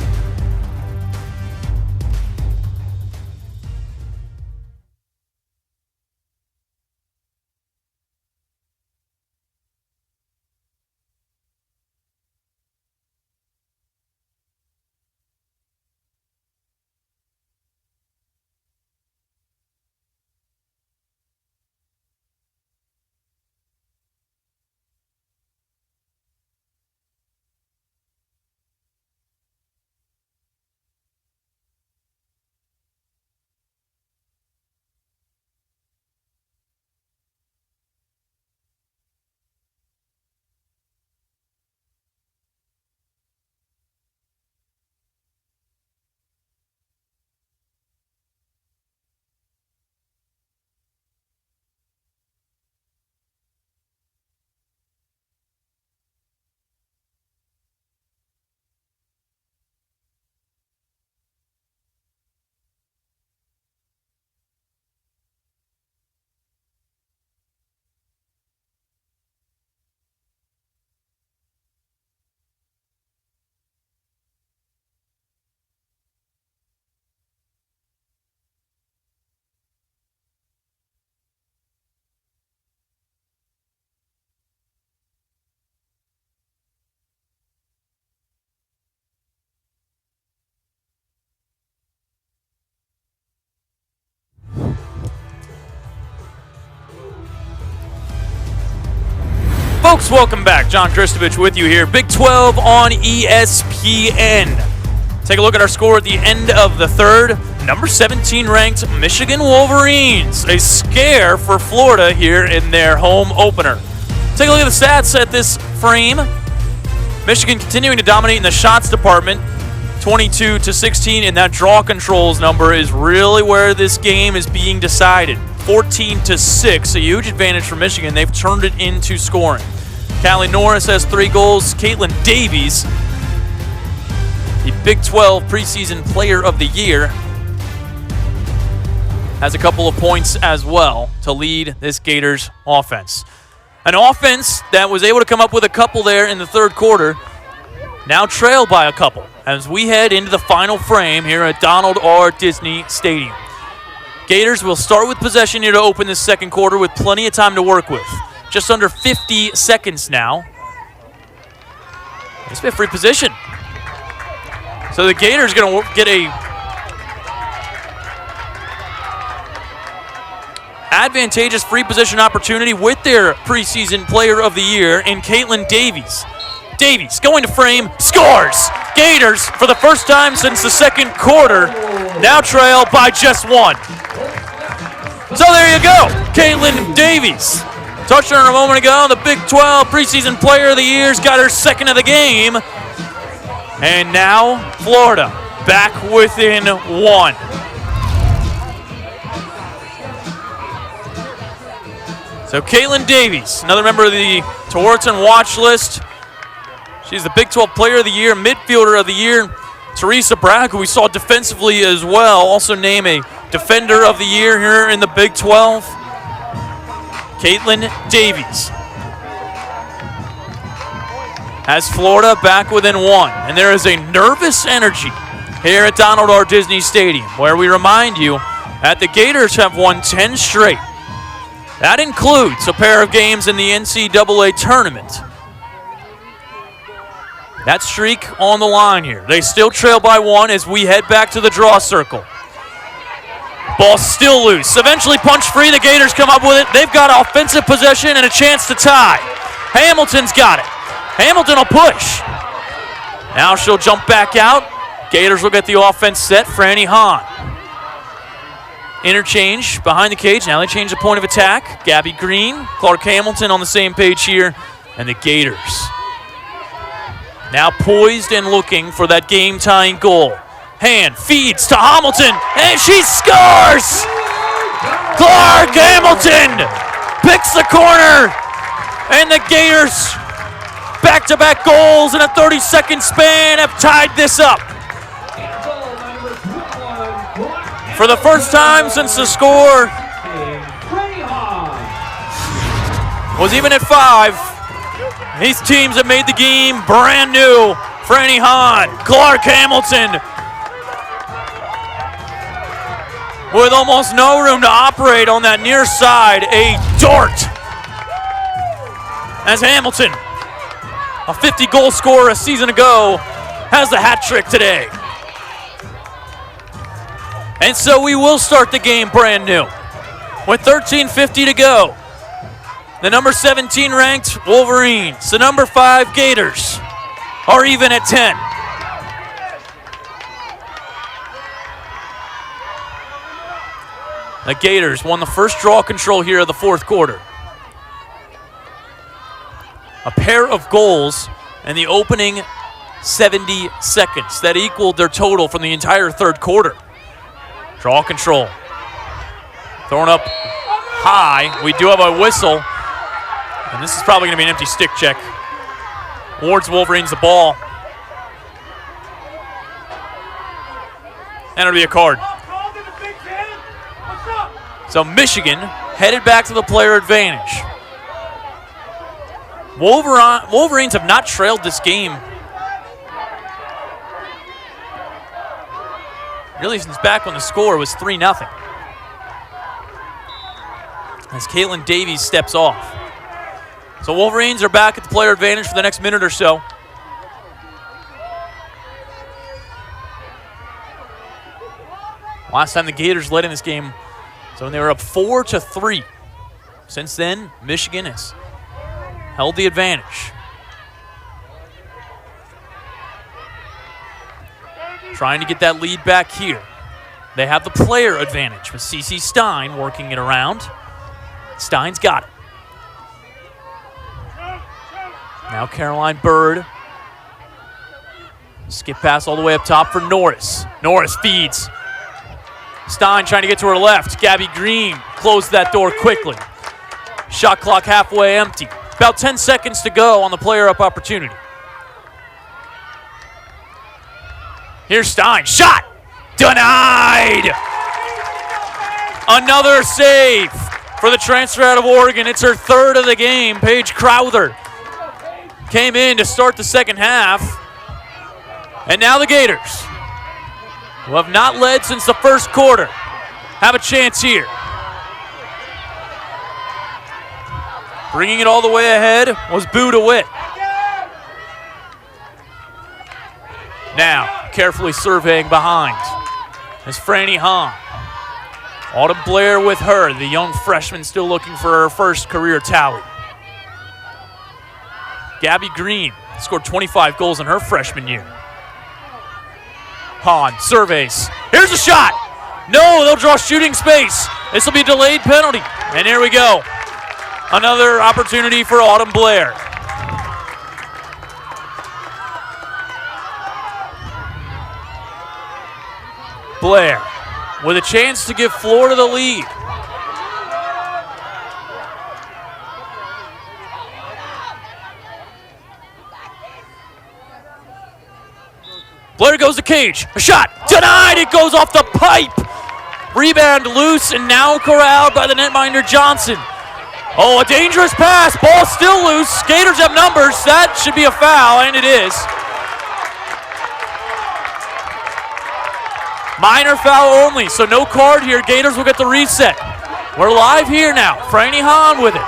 Folks, welcome back. John Kristovich with you here. Big 12 on ESPN. Take a look at our score at the end of the third. Number 17 ranked Michigan Wolverines. A scare for Florida here in their home opener. Take a look at the stats at this frame. Michigan continuing to dominate in the shots department. 22-16, and that draw controls number is really where this game is being decided. 14-6, a huge advantage for Michigan. They've turned it into scoring. Callie Norris has 3 goals. Caitlin Davies, the Big 12 preseason player of the year, has a couple of points as well to lead this Gators offense. An offense that was able to come up with a couple there in the third quarter, now trailed by a couple as we head into the final frame here at Donald R. Disney Stadium. Gators will start with possession here to open this second quarter with plenty of time to work with. Just under 50 seconds now. This will be a free position. So the Gators going to get a advantageous free position opportunity with their preseason player of the year in Caitlin Davies. Davies going to frame, scores! Gators, for the first time since the second quarter, now trail by just 1. So there you go, Caitlin Davies. Touched on her a moment ago, the Big 12 preseason player of the year's got her second of the game. And now Florida back within 1. So Caitlin Davies, another member of the Tewaaraton watch list. She's the Big 12 player of the year, midfielder of the year. Teresa Bragg, who we saw defensively as well, also named a defender of the year here in the Big 12. Caitlin Davies has Florida back within 1. And there is a nervous energy here at Donald R. Disney Stadium, where we remind you that the Gators have won 10 straight. That includes a pair of games in the NCAA tournament. That streak on the line here. They still trail by 1 as we head back to the draw circle. Ball still loose. Eventually punch free. The Gators come up with it. They've got offensive possession and a chance to tie. Hamilton's got it. Hamilton will push. Now she'll jump back out. Gators will get the offense set. Franny Hahn. Interchange behind the cage. Now they change the point of attack. Gabby Green, Clark Hamilton on the same page here. And the Gators now poised and looking for that game-tying goal. Hand feeds to Hamilton, and she scores! Clark Hamilton picks the corner, and the Gators, back-to-back goals in a 30-second span, have tied this up. For the first time since the score was even at 5, these teams have made the game brand new. Franny Hahn, Clark Hamilton, with almost no room to operate on that near side, a dart. As Hamilton, a 50-goal scorer a season ago, has the hat trick today. And so we will start the game brand new. With 13:50 to go. The number 17 ranked Wolverines, the number 5 Gators are even at 10. The Gators won the first draw control here of the fourth quarter. A pair of goals in the opening 70 seconds that equaled their total from the entire third quarter. Draw control. Thrown up high. We do have a whistle. And this is probably going to be an empty stick check. Wards Wolverines the ball. And it'll be a card. So Michigan headed back to the player advantage. Wolverines have not trailed this game really since back when the score was 3-0. As Caitlin Davies steps off. So Wolverines are back at the player advantage for the next minute or so. Last time the Gators led in this game, so when they were up 4-3. Since then, Michigan has held the advantage. Trying to get that lead back here. They have the player advantage with CeCe Stein working it around. Stein's got it. Now Caroline Bird. Skip pass all the way up top for Norris. Norris feeds. Stein trying to get to her left. Gabby Green closed that door quickly. Shot clock halfway empty. About 10 seconds to go on the player up opportunity. Here's Stein. Shot! Denied! Another save for the transfer out of Oregon. It's her third of the game. Paige Crowther came in to start the second half. And now the Gators, who have not led since the first quarter, have a chance here. Bringing it all the way ahead was Boo DeWitt. Now, carefully surveying behind is Franny Hahn. Autumn Blair with her, the young freshman still looking for her first career tally. Gabby Green scored 25 goals in her freshman year. Hahn surveys. Here's a shot. No, they'll draw shooting space. This will be a delayed penalty. And here we go. Another opportunity for Autumn Blair. Blair with a chance to give Florida the lead. Blair goes to cage. A shot. Denied. It goes off the pipe. Rebound loose and now corralled by the netminder Johnson. Oh, a dangerous pass. Ball still loose. Gators have numbers. That should be a foul, and it is. Minor foul only, so no card here. Gators will get the reset. We're live here now. Franny Hahn with it.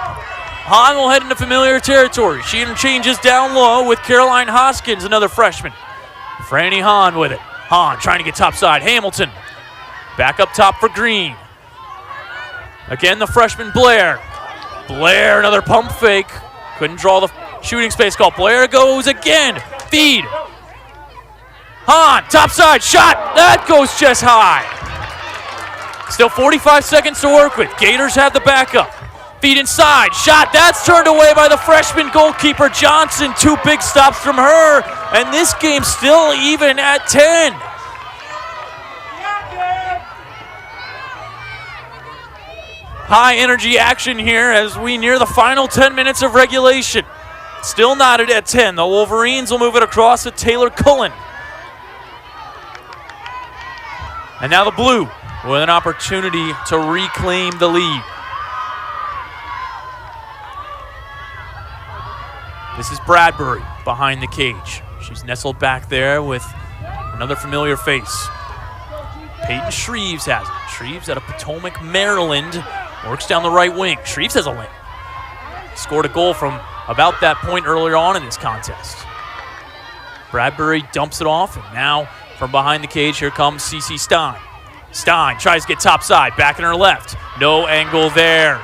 Hahn will head into familiar territory. She interchanges down low with Caroline Hoskins, another freshman. Franny Hahn with it. Hahn trying to get topside. Hamilton back up top for Green. Again, the freshman Blair. Blair, another pump fake. Couldn't draw the shooting space call. Blair goes again. Feed. Hahn, topside, shot. That goes just high. Still 45 seconds to work with. Gators have the backup. Feed inside, shot. That's turned away by the freshman goalkeeper Johnson. 2 big stops from her. And this game still even at 10. High energy action here as we near the final 10 minutes of regulation. Still knotted at 10. The Wolverines will move it across to Taylor Cullen. And now the Blue with an opportunity to reclaim the lead. This is Bradbury behind the cage. She's nestled back there with another familiar face. Peyton Shreves has it. Shreves out of Potomac, Maryland, works down the right wing. Shreves has a lane. Scored a goal from about that point earlier on in this contest. Bradbury dumps it off, and now from behind the cage, here comes CeCe Stein. Stein tries to get topside, back in her left. No angle there.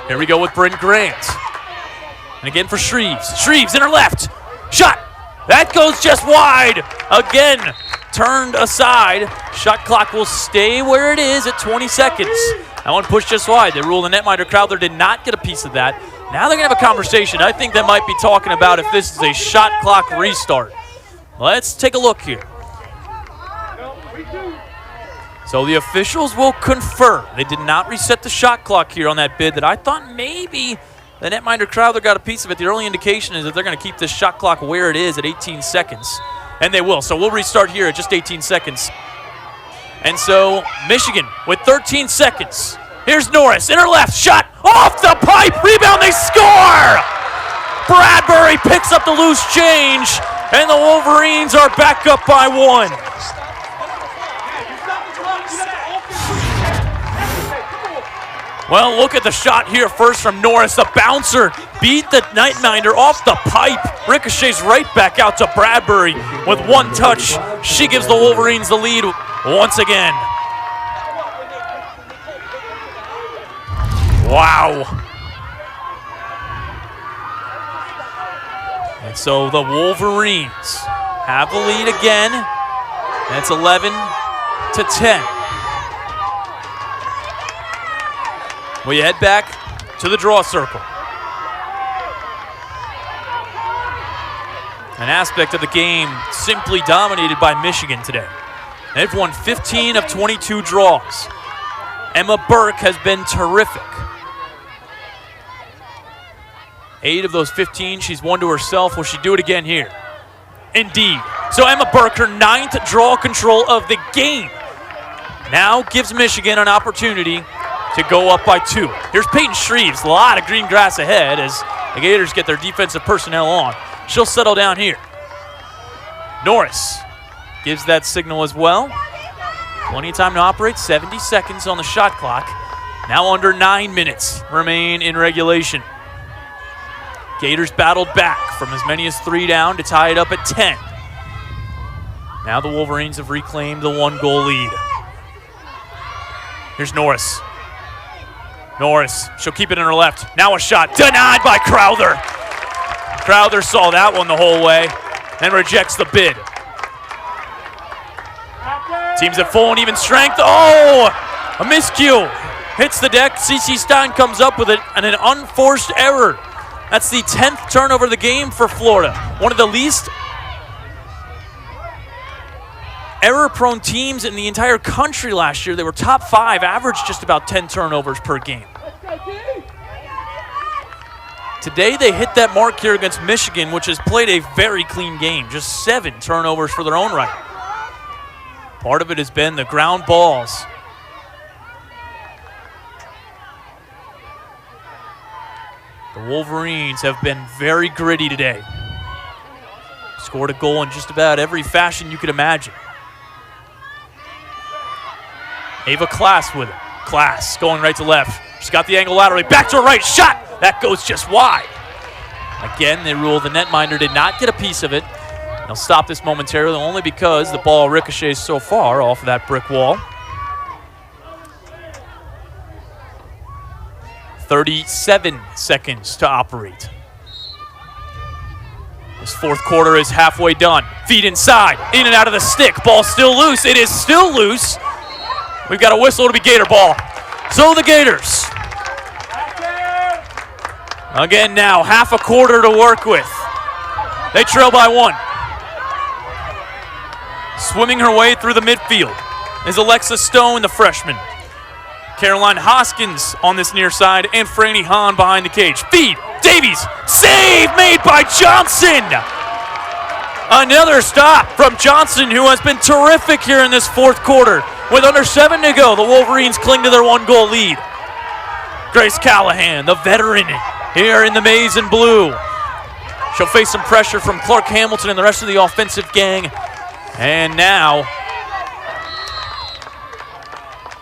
Here we go with Bryn Grant. And again for Shreves. Shreves in her left. Shot. That goes just wide. Again, turned aside. Shot clock will stay where it is at 20 seconds. That one pushed just wide. They ruled the netminder Crowther did not get a piece of that. Now they're going to have a conversation. I think they might be talking about if this is a shot clock restart. Let's take a look here. So the officials will confer. They did not reset the shot clock here on that bid that I thought maybe the netminder Crowther got a piece of it. The early indication is that they're going to keep this shot clock where it is at 18 seconds. And they will. So we'll restart here at just 18 seconds. And so Michigan with 13 seconds. Here's Norris in her left. Shot off the pipe. Rebound. They score. Bradbury picks up the loose change. And the Wolverines are back up by 1. Well, look at the shot here first from Norris. The bouncer beat the netminder off the pipe. Ricochets right back out to Bradbury with 1 touch. She gives the Wolverines the lead once again. Wow. And so the Wolverines have the lead again. And it's 11-10. We head back to the draw circle. An aspect of the game simply dominated by Michigan today. They've won 15 of 22 draws. Emma Burke has been terrific. 8 of those 15 she's won to herself. Will she do it again here? Indeed. So Emma Burke, her 9th draw control of the game, now gives Michigan an opportunity to go up by 2. Here's Peyton Shreves. A lot of green grass ahead as the Gators get their defensive personnel on. She'll settle down here. Norris gives that signal as well. Plenty of time to operate. 70 seconds on the shot clock. Now under 9 minutes remain in regulation. Gators battled back from as many as 3 down to tie it up at 10. Now the Wolverines have reclaimed the 1-goal lead. Here's Norris. Norris, she'll keep it in her left. Now a shot, denied by Crowther. Crowther saw that one the whole way and rejects the bid. Teams at full and even strength. Oh, a miscue. Hits the deck. CeCe Stein comes up with it and an unforced error. That's the 10th turnover of the game for Florida. One of the least error-prone teams in the entire country last year. They were top 5, averaged just about 10 turnovers per game. Today they hit that mark here against Michigan, which has played a very clean game. Just 7 turnovers for their own right. Part of it has been the ground balls. The Wolverines have been very gritty today. Scored a goal in just about every fashion you could imagine. Ava Class with it. Class going right to left. She's got the angle laterally. Back to her right. Shot. That goes just wide. Again, they rule the netminder did not get a piece of it. They'll stop this momentarily only because the ball ricochets so far off of that brick wall. 37 seconds to operate. This fourth quarter is halfway done. Feet inside, in and out of the stick. Ball still loose. It is still loose. We've got a whistle to be Gator ball. So the Gators. Again now, half a quarter to work with. They trail by 1. Swimming her way through the midfield is Alexa Stone, the freshman. Caroline Hoskins on this near side, and Franny Hahn behind the cage. Feed, Davies, save made by Johnson! Another stop from Johnson, who has been terrific here in this fourth quarter. With under 7 to go, the Wolverines cling to their 1-goal lead. Grace Callahan, the veteran, here in the maize and blue. She'll face some pressure from Clark Hamilton and the rest of the offensive gang. And now,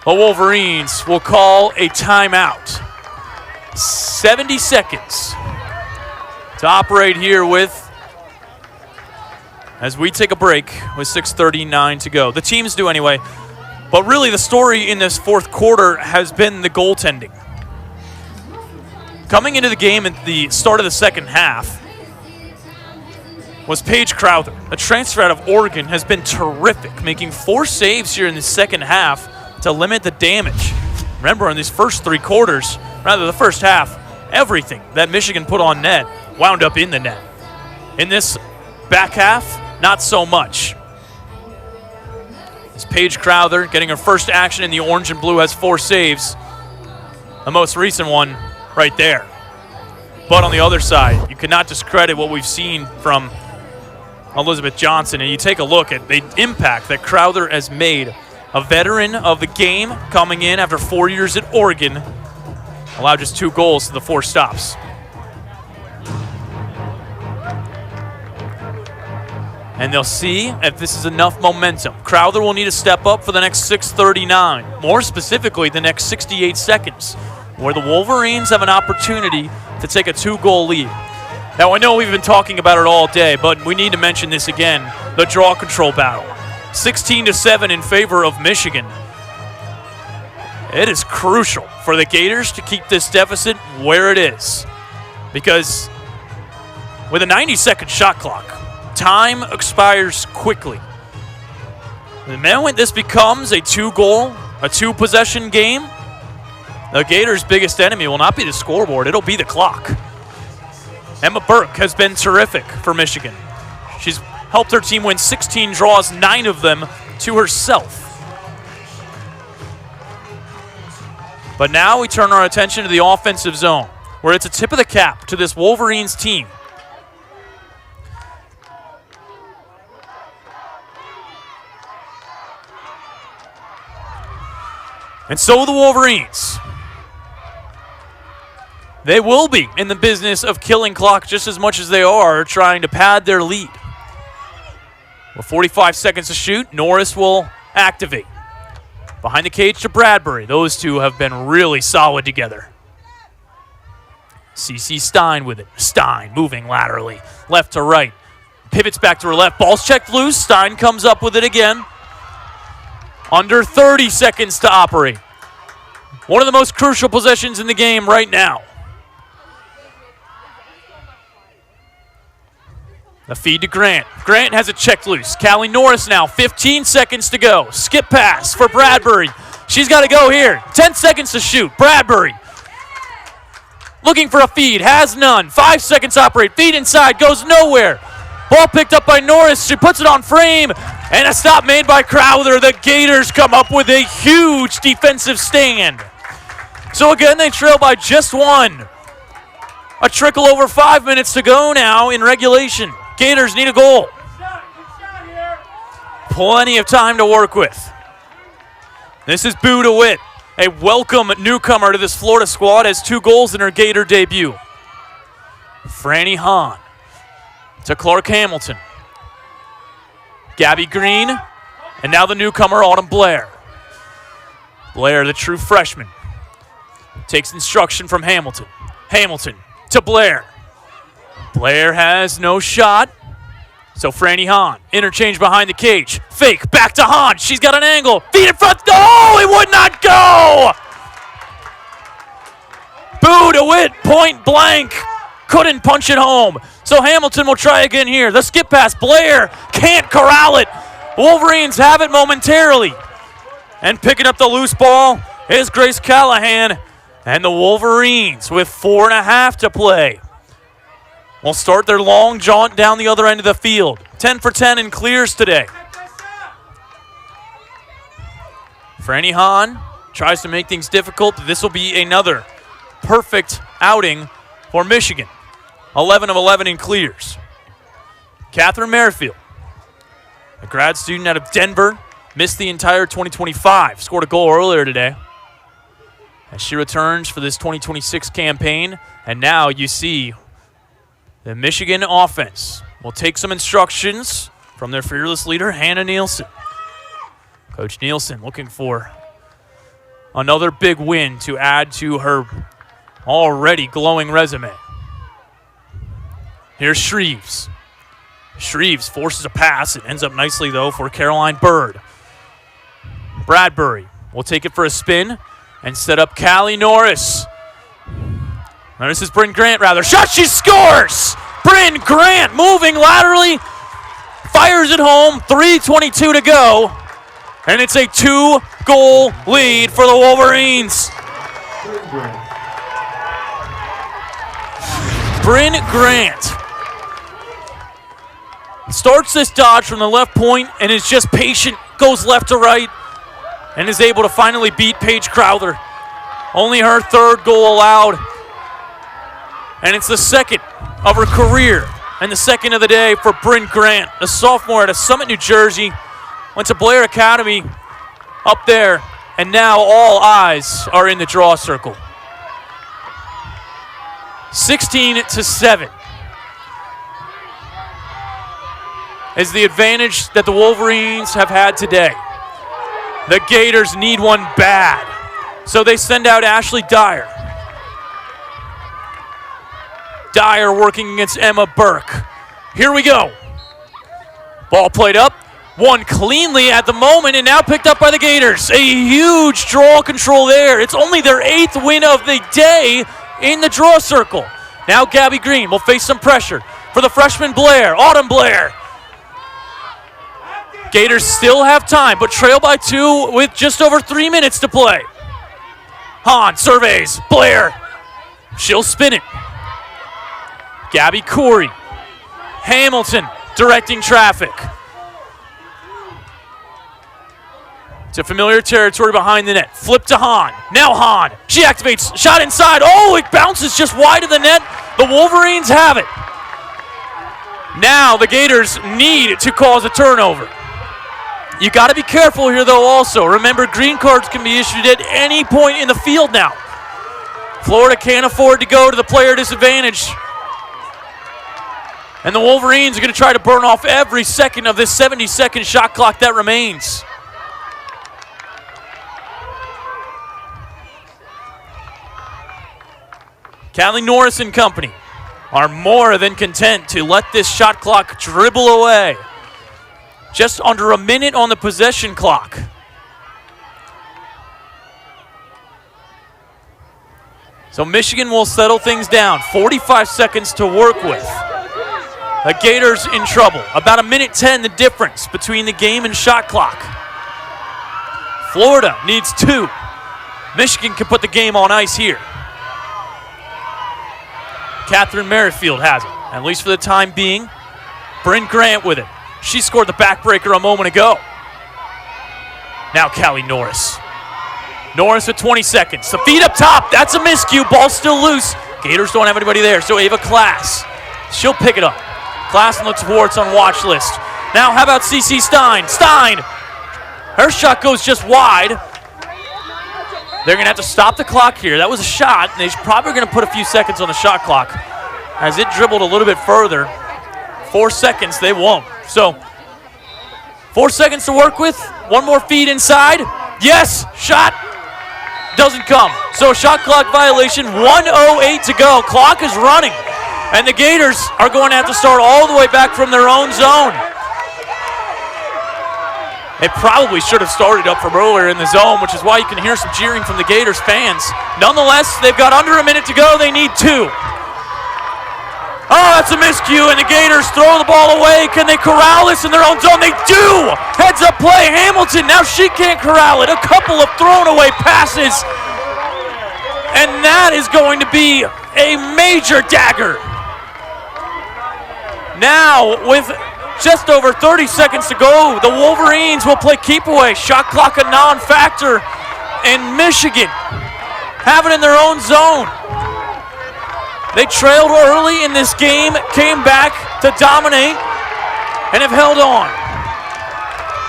the Wolverines will call a timeout. 70 seconds to operate here with, as we take a break with 6:39 to go. The teams do anyway, but really the story in this fourth quarter has been the goaltending. Coming into the game at the start of the second half was Paige Crowther. A transfer out of Oregon has been terrific, making 4 saves here in the second half to limit the damage. Remember, in these first 3 quarters, rather the first half, everything that Michigan put on net wound up in the net. In this back half, not so much. As Paige Crowther getting her first action in the orange and blue has 4 saves. The most recent one right there. But on the other side, you cannot discredit what we've seen from Elizabeth Johnson, and you take a look at the impact that Crowther has made. A veteran of the game coming in after 4 years at Oregon, allowed just 2 goals to the 4 stops. And they'll see if this is enough momentum. Crowther will need to step up for the next 6:39, more specifically the next 68 seconds, where the Wolverines have an opportunity to take a 2-goal lead. Now, I know we've been talking about it all day, but we need to mention this again, the draw control battle. 16-7 in favor of Michigan. It is crucial for the Gators to keep this deficit where it is, because with a 90-second shot clock, time expires quickly. The moment this becomes a 2-goal, a 2-possession game, the Gators' biggest enemy will not be the scoreboard, it'll be the clock. Emma Burke has been terrific for Michigan. She's helped her team win 16 draws, 9 of them to herself. But now we turn our attention to the offensive zone, where it's a tip of the cap to this Wolverines team. And so the Wolverines, they will be in the business of killing clock just as much as they are trying to pad their lead. With 45 seconds to shoot, Norris will activate. Behind the cage to Bradbury. Those two have been really solid together. CC Stein with it. Stein moving laterally, left to right. Pivots back to her left. Ball's checked loose. Stein comes up with it again. Under 30 seconds to operate. One of the most crucial possessions in the game right now. The feed to Grant. Grant has it checked loose. Callie Norris now, 15 seconds to go. Skip pass for Bradbury. She's got to go here. 10 seconds to shoot. Bradbury looking for a feed, has none. 5 seconds to operate. Feed inside, goes nowhere. Ball picked up by Norris. She puts it on frame, and a stop made by Crowther. The Gators come up with a huge defensive stand. So again, they trail by just 1. A trickle over 5 minutes to go now in regulation. Gators need a goal. Plenty of time to work with. This is Boo DeWitt, a welcome newcomer to this Florida squad, has 2 goals in her Gator debut. Franny Hahn to Clark Hamilton. Gabby Green, and now the newcomer, Autumn Blair. Blair, the true freshman, takes instruction from Hamilton. Hamilton to Blair. Blair has no shot. So Franny Hahn, interchange behind the cage. Fake, back to Hahn. She's got an angle. Feet in front. Oh, it would not go! Boo DeWitt, point blank. Couldn't punch it home. So Hamilton will try again here. The skip pass. Blair can't corral it. Wolverines have it momentarily. And picking up the loose ball is Grace Callahan. And the Wolverines with 4.5 to play will start their long jaunt down the other end of the field. 10 for 10 in clears today. Franny Hahn tries to make things difficult. This will be another perfect outing for Michigan. 11 of 11 in clears. Catherine Merrifield, a grad student out of Denver, missed the entire 2025. Scored a goal earlier today. As she returns for this 2026 campaign. And now you see the Michigan offense will take some instructions from their fearless leader, Hannah Nielsen. Coach Nielsen looking for another big win to add to her already glowing resume. Here's Shreves. Shreves forces a pass. It ends up nicely, though, for Caroline Bird. Bradbury will take it for a spin and set up Callie Norris. Now this is Bryn Grant, rather. Shot, she scores! Bryn Grant moving laterally, fires it home, 3:22 to go, and it's a 2-goal lead for the Wolverines. Bryn Grant starts this dodge from the left point and is just patient, goes left to right, and is able to finally beat Paige Crowther. Only her 3rd goal allowed. And it's the 2nd of her career and the 2nd of the day for Bryn Grant, a sophomore out of Summit, New Jersey. Went to Blair Academy up there, and now all eyes are in the draw circle. 16-7 is the advantage that the Wolverines have had today. The Gators need one bad, so they send out Ashley Dyer. Dyer working against Emma Burke. Here we go. Ball played up, won cleanly at the moment, and now picked up by the Gators. A huge draw control there. It's only their 8th win of the day in the draw circle. Now Gabby Green will face some pressure for the freshman Blair, Autumn Blair. Gators still have time, but trail by 2 with just over 3 minutes to play. Hahn surveys, Blair. She'll spin it. Gabby Corey. Hamilton directing traffic. To familiar territory behind the net. Flip to Hahn. Now Hahn. She activates. Shot inside. Oh, it bounces just wide of the net. The Wolverines have it. Now the Gators need to cause a turnover. You got to be careful here, though, also. Remember, green cards can be issued at any point in the field now. Florida can't afford to go to the player disadvantage. And the Wolverines are going to try to burn off every second of this 70-second shot clock that remains. Callie Norris and company are more than content to let this shot clock dribble away. Just under a minute on the possession clock. So Michigan will settle things down. 45 seconds to work with. The Gators in trouble. About 1:10 the difference between the game and shot clock. Florida needs 2. Michigan can put the game on ice here. Catherine Merrifield has it, at least for the time being. Bryn Grant with it. She scored the backbreaker a moment ago. Now Callie Norris. Norris with 20 seconds. The feed up top. That's a miscue. Ball still loose. Gators don't have anybody there, so Ava Klaas. She'll pick it up. Klaas looks towards on watch list. Now how about CC Stein? Stein! Her shot goes just wide. They're going to have to stop the clock here. That was a shot, and they're probably going to put a few seconds on the shot clock. As it dribbled a little bit further, 4 seconds, they won't. So, 4 seconds to work with. One more feed inside. Yes, shot. doesn't come. So shot clock violation, 1:08 to go. Clock is running. And the Gators are going to have to start all the way back from their own zone. They probably should have started up from earlier in the zone, which is why you can hear some cheering from the Gators fans. Nonetheless, they've got under a minute to go. They need 2. Oh, that's a miscue, and the Gators throw the ball away. Can they corral this in their own zone? They do! Heads up play, Hamilton. Now she can't corral it. A couple of thrown away passes. And that is going to be a major dagger. Now, with just over 30 seconds to go, the Wolverines will play keep away. Shot clock a non-factor. And Michigan have it in their own zone. They trailed early in this game, came back to dominate, and have held on.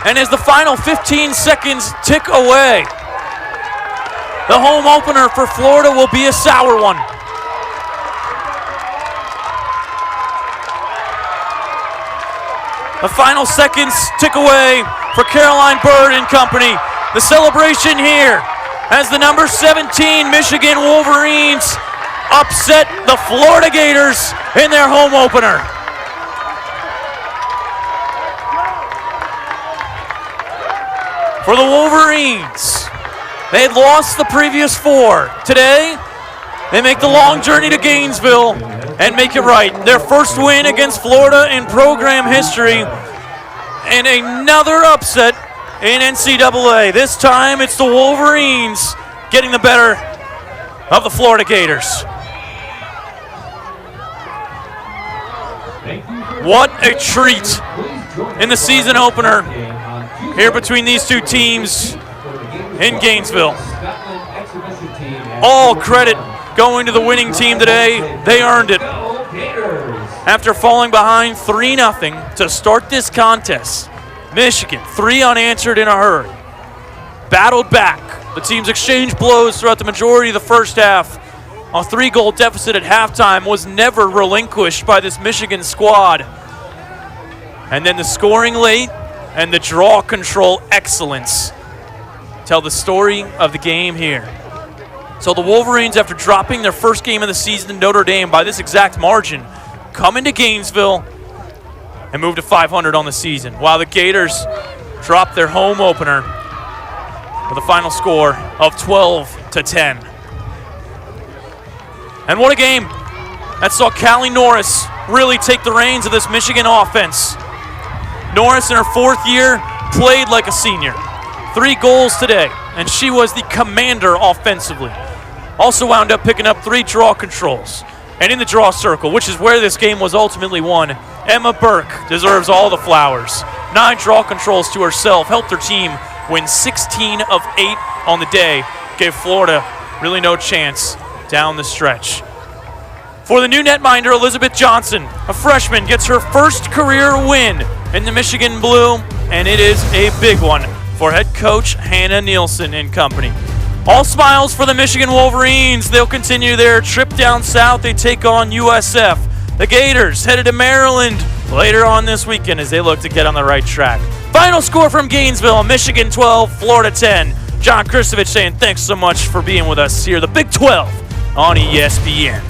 And as the final 15 seconds tick away, the home opener for Florida will be a sour one. The final seconds tick away for Caroline Bird and company. The celebration here as the number 17 Michigan Wolverines upset the Florida Gators in their home opener. For the Wolverines, they had lost the previous 4. Today, they make the long journey to Gainesville and make it right. Their first win against Florida in program history, and another upset in NCAA. This time, it's the Wolverines getting the better of the Florida Gators. What a treat in the season opener here between these two teams in Gainesville. All credit going to the winning team today. They earned it. After falling behind 3-0 to start this contest, Michigan, 3 unanswered in a hurry, battled back. The teams exchanged blows throughout the majority of the first half. A 3-goal deficit at halftime was never relinquished by this Michigan squad. And then the scoring late and the draw control excellence tell the story of the game here. So the Wolverines, after dropping their first game of the season to Notre Dame by this exact margin, come into Gainesville and move to 500 on the season, while the Gators drop their home opener with a final score of 12-10. And what a game. That saw Callie Norris really take the reins of this Michigan offense. Norris, in her 4th year, played like a senior. 3 goals today, and she was the commander offensively. Also wound up picking up 3 draw controls. And in the draw circle, which is where this game was ultimately won, Emma Burke deserves all the flowers. 9 draw controls to herself, helped her team win 16 of 8 on the day, gave Florida really no chance down the stretch. For the new netminder, Elizabeth Johnson, a freshman, gets her first career win in the Michigan Blue, and it is a big one for head coach Hannah Nielsen and company. All smiles for the Michigan Wolverines. They'll continue their trip down south. They take on USF. The Gators headed to Maryland later on this weekend as they look to get on the right track. Final score from Gainesville, Michigan 12, Florida 10. John Kristovich saying thanks so much for being with us here, the Big 12 on ESPN.